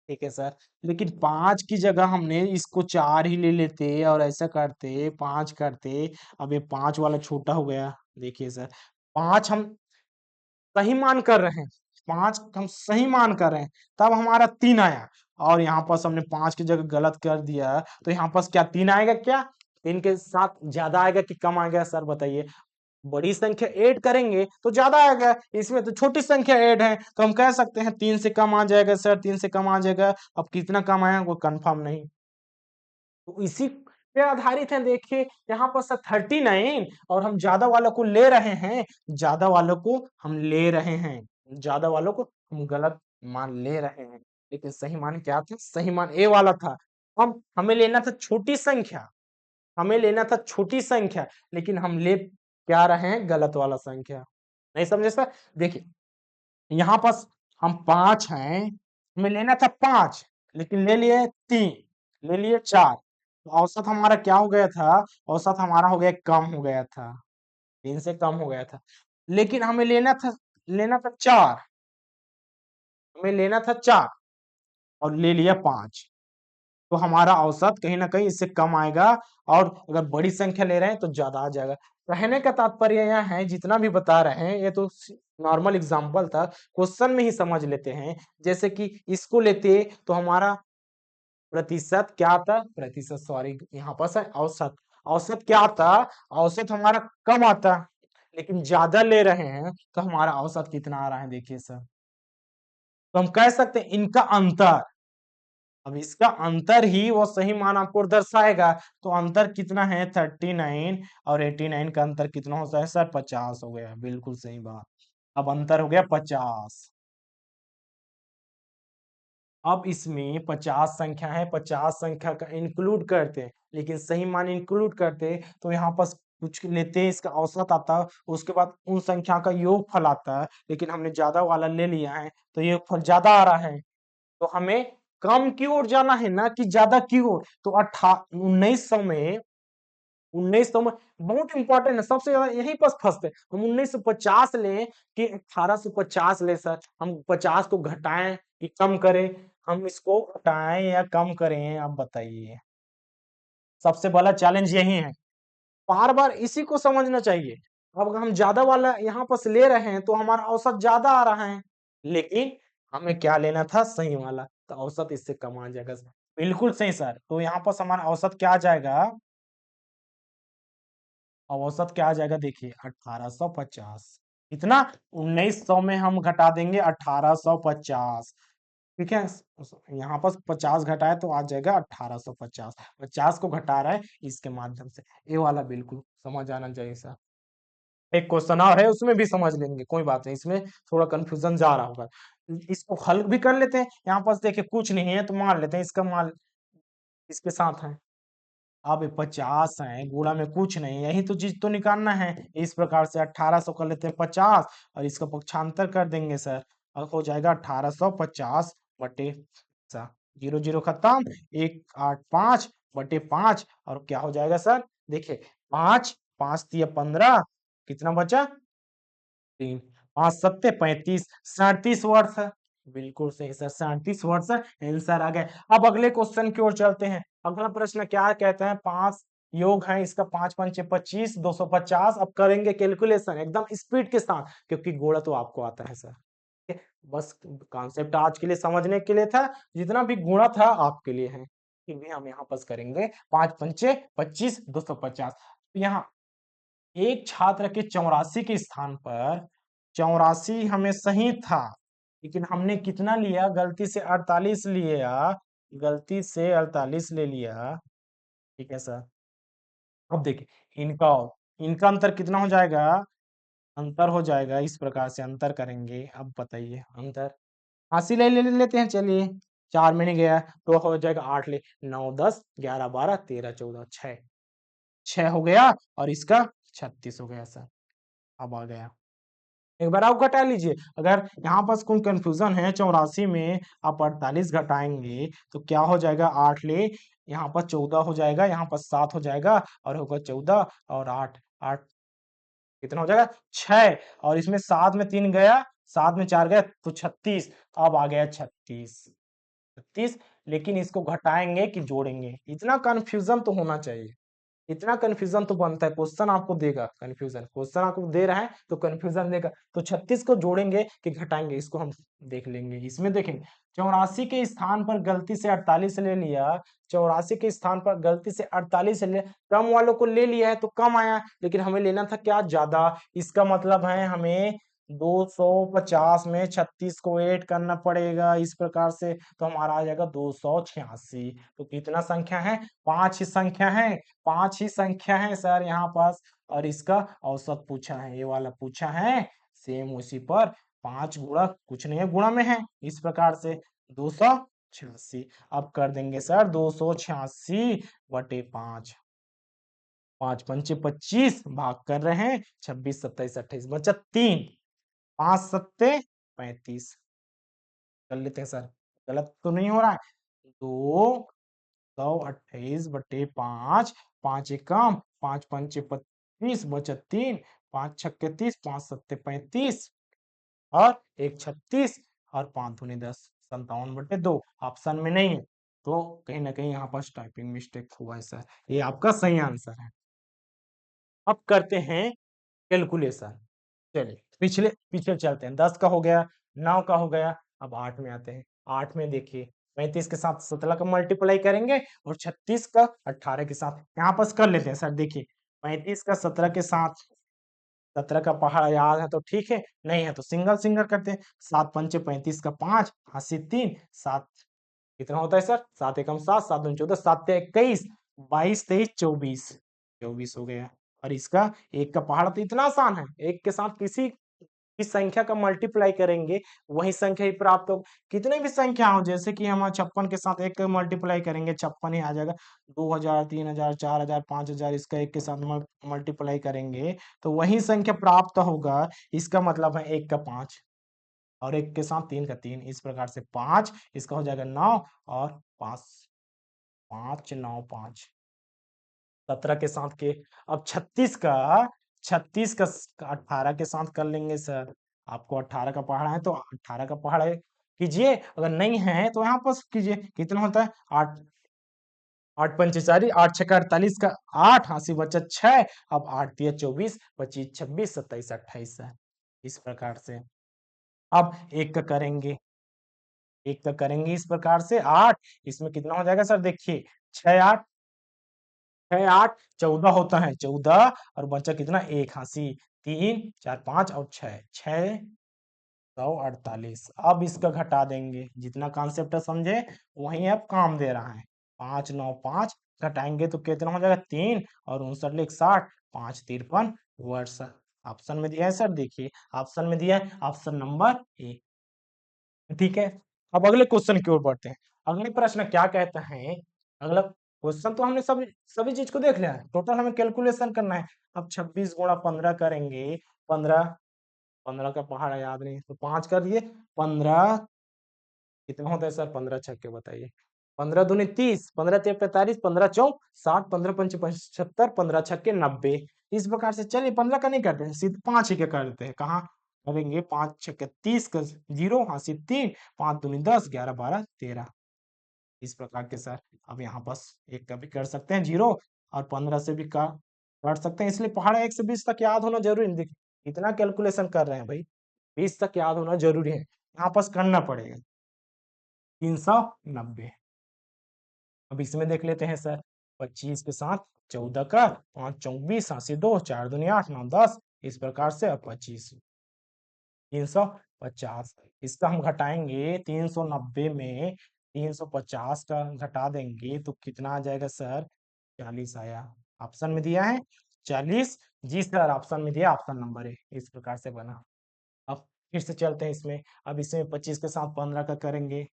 S1: ठीक है सर। लेकिन 5 की जगह हमने इसको 4 ही ले लेते और ऐसा करते 5 करते। अब ये 5 वाला छोटा हो गया, देखिए सर 5 हम सही मान कर रहे हैं, 5 हम सही मान कर रहे हैं, तब हमारा 3 आया। और यहाँ पर हमने 5 की जगह गलत कर दिया, तो यहाँ पर क्या 3 आएगा क्या? 3 के साथ ज्यादा आएगा कि कम आएगा सर बताइए? बड़ी संख्या ऐड करेंगे तो ज्यादा आएगा, इसमें तो छोटी संख्या ऐड है, तो हम कह सकते हैं 3 से कम आ जाएगा सर, 3 से कम आ जाएगा। अब कितना कम आया वो कंफर्म नहीं, तो इसी पे आधारित है। देखिए यहाँ पर सर 39, और हम ज्यादा वालों को ले रहे हैं, ज्यादा वालों को हम ले रहे हैं, ज्यादा वालों को हम गलत मान ले रहे हैं। लेकिन सही मान क्या था? सही मान ए वाला था। हम हमें लेना था छोटी संख्या, हमें लेना था छोटी संख्या, लेकिन हम ले क्या रहे हैं? गलत वाला संख्या। नहीं समझे सर? देखिए यहाँ पर हम 5 हैं, हमें लेना था 5, लेकिन ले लिए 3, ले लिए 4, तो औसत हमारा क्या हो गया था? औसत हमारा हो गया कम हो गया था, 3 से कम हो गया था। लेकिन हमें लेना था 4, हमें लेना था 4 और ले लिया 5, तो हमारा औसत कहीं ना कहीं इससे कम आएगा। और अगर बड़ी संख्या ले रहे हैं तो ज्यादा आ जाएगा। कहने का तात्पर्य यह है, जितना भी बता रहे हैं ये तो नॉर्मल एग्जांपल था, क्वेश्चन में ही समझ लेते हैं। जैसे कि इसको लेते तो हमारा प्रतिशत क्या आता? प्रतिशत सॉरी, यहाँ पर है औसत। औसत क्या आता? औसत हमारा कम आता, लेकिन ज्यादा ले रहे हैं तो हमारा औसत कितना आ रहा है? देखिए सर, तो हम कह सकते हैं इनका अंतर। अब इसका अंतर ही वो सही मान आपको दर्शाएगा। तो अंतर कितना है? 39 और 89 का अंतर कितना होता है सर? 50 हो गया, बिल्कुल सही बात। अब अंतर हो गया 50। अब इसमें 50 संख्या है, 50 संख्या का इंक्लूड करते हैं, लेकिन सही मान इंक्लूड करते तो यहाँ पर कुछ लेते हैं, इसका औसत आता, उसके बाद उन संख्या का योगफल आता है, लेकिन हमने ज्यादा वाला ले लिया है तो योगफल ज्यादा आ रहा है। तो हमें कम की ओर जाना है ना कि ज्यादा की ओर। तो 1900 में बहुत इंपॉर्टेंट है, सबसे ज्यादा यहीं पर फंसते हैं। हम 1950 लें कि 1850 ले सर? हम 50 को घटाएं कि कम करें? हम इसको घटाएं या कम करें, आप बताइए? सबसे बड़ा चैलेंज यही है, बार बार इसी को समझना चाहिए। अब अगर हम ज्यादा वाला यहाँ पर से ले रहे हैं तो हमारा औसत ज्यादा आ रहा है, लेकिन हमें क्या लेना था? सही वाला, तो औसत इससे कम आ जाएगा सर। बिल्कुल सही सर, तो यहाँ पर हमारा औसत क्या आ जाएगा? औसत क्या आ जाएगा? देखिए 1850। इतना 1900 में हम घटा देंगे 1850, ठीक है। यहाँ पर 50 घटाए तो आ जाएगा 1850, 50 को घटा रहा है इसके माध्यम से। ये वाला बिल्कुल समझ आना चाहिए सर। एक क्वेश्चन और है, उसमें भी समझ लेंगे, कोई बात नहीं, इसमें थोड़ा कंफ्यूजन जा रहा होगा। इसको हल भी कर लेते हैं। यहाँ पर देखिए कुछ नहीं है तो मान लेते हैं इसका मान इसके साथ है। अब ये 50 है, गुणा में कुछ नहीं, यही तो चीज तो निकालना है। इस प्रकार से 1800 कर लेते हैं 50, और इसका पक्षांतर कर देंगे सर, और हो जाएगा 1850 बटे 50। जीरो जीरो खत्म, 185/5 और क्या हो जाएगा सर? देखिए 5 5 तिया 15, कितना बचा? 3 5 सत्ते 35, 37 वर्ष है। बिल्कुल सही सर, 37 वर्ष आंसर आ गए। अब अगले क्वेश्चन की ओर चलते हैं। अगला प्रश्न क्या कहते हैं? 5 योग है इसका, 5 पंचे 25, 250। अब करेंगे कैलकुलेशन एकदम स्पीड के साथ, क्योंकि गुणा तो आपको आता है सर। ठीक है? बस कॉन्सेप्ट आज के लिए समझने के लिए था, जितना भी गुणा था आपके लिए है। फिर भी हम यहाँ पास करेंगे 5 पंचे 25, 250। यहाँ एक छात्र के 84 के स्थान पर 84 हमें सही था, लेकिन हमने कितना लिया? गलती से 48 लिया, गलती से 48 ले लिया। ठीक है सर। अब देखिए इनका इनका अंतर कितना हो जाएगा? अंतर हो जाएगा इस प्रकार से, अंतर करेंगे। अब बताइए अंतर, 80 ले लेते हैं, चलिए 4 में नहीं गया तो हो जाएगा 8 ले, 9 10 11 12 13 14 6, 6 हो गया और इसका 36 हो गया सर। अब आ गया, एक बार आप घटा लीजिए। अगर यहाँ पास कोई कंफ्यूजन है, 84 में आप 48 घटाएंगे तो क्या हो जाएगा? 8 ले, यहाँ पर 14 हो जाएगा, यहाँ पर 7 हो जाएगा और होगा 14 और 8 8 कितना हो जाएगा? 6। और इसमें 7 में 3 गया, 7 में 4 गया तो 36। अब आ गया 36, 36। लेकिन इसको घटाएंगे कि जोड़ेंगे? इतना कंफ्यूजन तो होना चाहिए, इतना कंफ्यूजन तो बनता है। क्वेश्चन आपको देगा कंफ्यूजन, क्वेश्चन आपको दे रहा है तो कंफ्यूजन देगा। तो 36 को जोड़ेंगे कि घटाएंगे, इसको हम देख लेंगे। इसमें देखेंगे 84 के स्थान पर गलती से 48 ले लिया, 84 के स्थान पर गलती से 48 ले लिया, कम वालों को ले लिया है तो कम आया, लेकिन हमें लेना था क्या? ज्यादा। इसका मतलब है हमें 250 में 36 को ऐड करना पड़ेगा इस प्रकार से, तो हमारा आ जाएगा 286। तो कितना संख्या है? 5 ही संख्या है, 5 ही संख्या है सर यहाँ पास। और इसका औसत पूछा है, ये वाला पूछा है। सेम उसी पर 5 गुणा कुछ नहीं है, गुणा में है इस प्रकार से 286। अब कर देंगे सर 286/5, 5 पंचे 25, भाग कर रहे हैं 26 27 28, बचा 3, 5 सत्ते 35। कर लेते हैं सर, गलत तो नहीं हो रहा है? 228/5, 5 एकम, 5 पंचे 25, बचा 3, 5 छक्के 30, 5 सत्ते 35 और 1 36 और 5 दूनी 10, 57/2। ऑप्शन में नहीं है तो कहीं ना कहीं यहाँ पर टाइपिंग मिस्टेक हुआ है सर, ये आपका सही आंसर है। अब करते हैं कैलकुलेशन। चलिए पिछले पीछे चलते हैं। 10 का हो गया, 9 का हो गया, अब 8 में आते हैं। 8 में देखिए 35 के साथ 17 का मल्टीप्लाई करेंगे और 36 का 18 के साथ यहाँ पास कर लेते हैं सर। देखिए 35 का 17 के साथ, 17 का पहाड़ याद है तो ठीक है, नहीं है तो सिंगल सिंगल करते हैं। 7 पंचे 35 का 5, 80 3, 7 कितना होता है सर? 7 एकम 7, 7 दूनी 14, 7 21, 22 23 24, 24 हो गया। और इसका एक का पहाड़ा तो इतना आसान है, एक के साथ किसी इस संख्या का मल्टीप्लाई करेंगे वही संख्या ही प्राप्त हो। कितने भी संख्या हो, जैसे कि हम 56 के साथ एक का मल्टीप्लाई करेंगे 56 ही आ जाएगा। 2000 3000 4000 5000 इसका एक के साथ मल्टीप्लाई करेंगे तो वही संख्या प्राप्त होगा। इसका मतलब है एक का 5 और एक के साथ 3 का 3, इस प्रकार से 5, इसका हो जाएगा 9 और 5 5 9 5, 17 के साथ के। अब 36 का 18 के साथ कर लेंगे सर। आपको 18 का पहाड़ा है तो 18 का पहाड़ा कीजिए, अगर नहीं है तो यहाँ पर कीजिए। कितना होता है? 8 8 पंचे 40, 8 छक्का 48 का 8, 80 बचा 6। अब 8 तिया 24, 25 26 27 28 है इस प्रकार से। अब एक का करेंगे, एक का करेंगे इस प्रकार से 8, इसमें कितना हो जाएगा सर? देखिए 6 8 6 8 14 होता है, 14 और बचा कितना? 81, 3 4 5 और 6 6 148। अब इसका घटा देंगे, जितना कॉन्सेप्ट समझे वही अब काम दे रहा है। 5 9 5 घटाएंगे तो कितना हो जाएगा? 3 और 59 लिख 60, 5 53 वर्ष। ऑप्शन में दिया है सर, देखिए ऑप्शन में दिया है, ऑप्शन नंबर ए। ठीक है, अब अगले क्वेश्चन की ओर बढ़ते हैं। अगले प्रश्न क्या कहता है? अगला क्वेश्चन तो हमने सब सभी चीज को देख लिया है, टोटल हमें कैलकुलेशन करना है। अब 26 गुणा 15 करेंगे, 15 15 का पहाड़ा याद नहीं तो 5 कर दिए, 15 कितना होता है सर 15 छक्के बताइए। 15 दूनी 30, 15 तिया 45, 15 चौक 60, 15 पंच 75, 15 छक्के 90। इस प्रकार से चलिए 15 का नहीं करते हैं, सीधे 5 ही का करते हैं। कहाँ करेंगे? 5 छक्के 30 का जीरो, हाँ सीधे 3, 5 दूनी 10, 11 12 13। इस प्रकार के सर अब यहाँ पास एक का भी कर सकते हैं जीरो, और 15 से भी का कर सकते हैं। इसलिए पहाड़ा 1 से 20 तक याद होना जरूरी है। देखिए इतना कैलकुलेशन कर रहे हैं भाई, 20 तक याद होना जरूरी है, यहाँ पास करना पड़ेगा। 390। अब इसमें देख लेते हैं सर, 25 के साथ 14 का, 5 चौक 20, 82, 4 दूनी 8, 9 10। इस प्रकार से अब 25 350। इसका हम घटाएंगे 390 में 350 का घटा देंगे तो कितना आ जाएगा सर? 40 आया। ऑप्शन में दिया है 40। जी सर, ऑप्शन में दिया, ऑप्शन नंबर है। इस प्रकार से बना। अब फिर से चलते हैं इसमें। अब इसमें 25 के साथ 15 का करेंगे,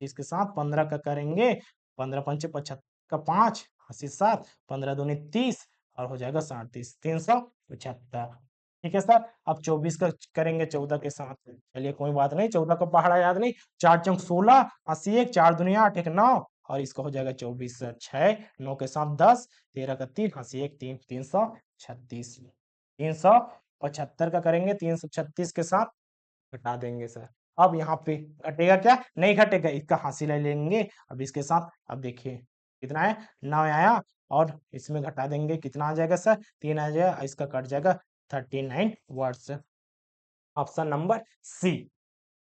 S1: इसके साथ 15 का करेंगे, 15 पंचे 75 का 5, 80 7, 15 दूनी 30 और हो जाएगा 37, 375। ठीक है सर। अब 24 का करेंगे 14 के साथ। चलिए कोई बात नहीं, 14 का पहाड़ा याद नहीं। 4 चौक 16, 80 1, 4 दूनी 8, 1 9 और इसका हो जाएगा 24 6, 9 के साथ 10, 13 का 3, 80 1 3, 336। 375 का करेंगे 336 के साथ घटा देंगे सर। अब यहाँ पे घटेगा क्या? नहीं घटेगा, इसका हासिल ले लेंगे। अब इसके साथ अब देखिए कितना है, 9 आया, और इसमें घटा देंगे कितना आ जाएगा सर? 3 आ जाएगा, इसका कट जाएगा 39 वर्ड्स। Option number C.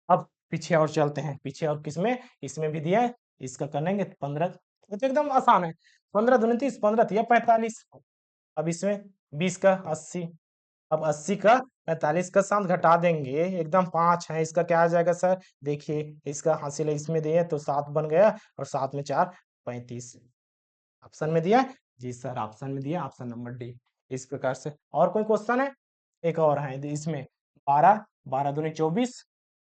S1: अब पीछे और चलते हैं, पीछे और किसमें? इसमें भी दिया है, इसका करेंगे 15। ये तो एकदम आसान है। 15 दूनी 30, 15 तिया 45। अब इसमें 20 का 80। अब 80 का 45 का साथ घटा देंगे, एकदम 5 है, इसका क्या आ जाएगा सर? देखिए इसका हासिल इसमें दिए तो 7 बन गया, और 7 में 4 35। ऑप्शन में दिया है? जी सर, ऑप्शन में दिया, ऑप्शन नंबर डी। इस प्रकार से और कोई क्वेश्चन है? एक और है इसमें। 12, 12 दूनी 24,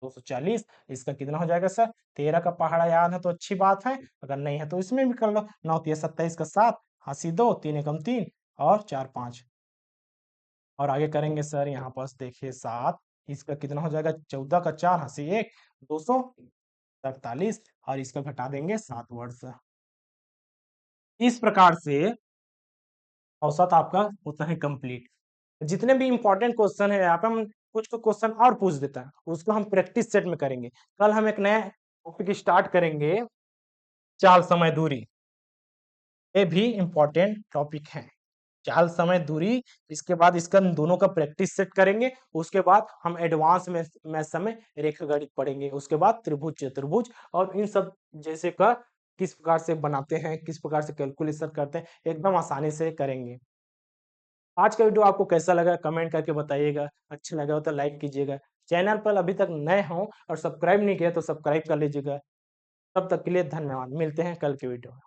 S1: 240। इसका कितना हो जाएगा सर? 13 का पहाड़ा याद है तो अच्छी बात है, अगर नहीं है तो इसमें भी कर लो। 9 तिया 27 का 7, 80 2, 3 एकम 3 और 4 5। और आगे करेंगे सर, यहाँ पास देखिए 7। इसका कितना हो जाएगा? 14 का 4, 80 1, 247 और इसका घटा देंगे 7 वर्ष। इस प्रकार से औसत आपका होता है कंप्लीट। जितने भी इंपॉर्टेंट क्वेश्चन है यहाँ पे हम कुछ को क्वेश्चन और पूछ देता है, उसको हम प्रैक्टिस सेट में करेंगे। कल हम एक नया टॉपिक स्टार्ट करेंगे, चाल समय दूरी। ये भी इंपॉर्टेंट टॉपिक है, चाल समय दूरी। इसके बाद इसका दोनों का प्रैक्टिस सेट करेंगे। उसके बाद हम एडवांस में मैथ में रेखा गणित पढ़ेंगे। उसके बाद त्रिभुज चतुर्भुज और इन सब जैसे का किस प्रकार से बनाते हैं, किस प्रकार से कैलकुलेशन करते हैं, एकदम आसानी से करेंगे। आज का वीडियो आपको कैसा लगा कमेंट करके बताइएगा। अच्छा लगा हो तो लाइक कीजिएगा। चैनल पर अभी तक नए हो और सब्सक्राइब नहीं किया तो सब्सक्राइब कर लीजिएगा। तब तक के लिए धन्यवाद। मिलते हैं कल के वीडियो में।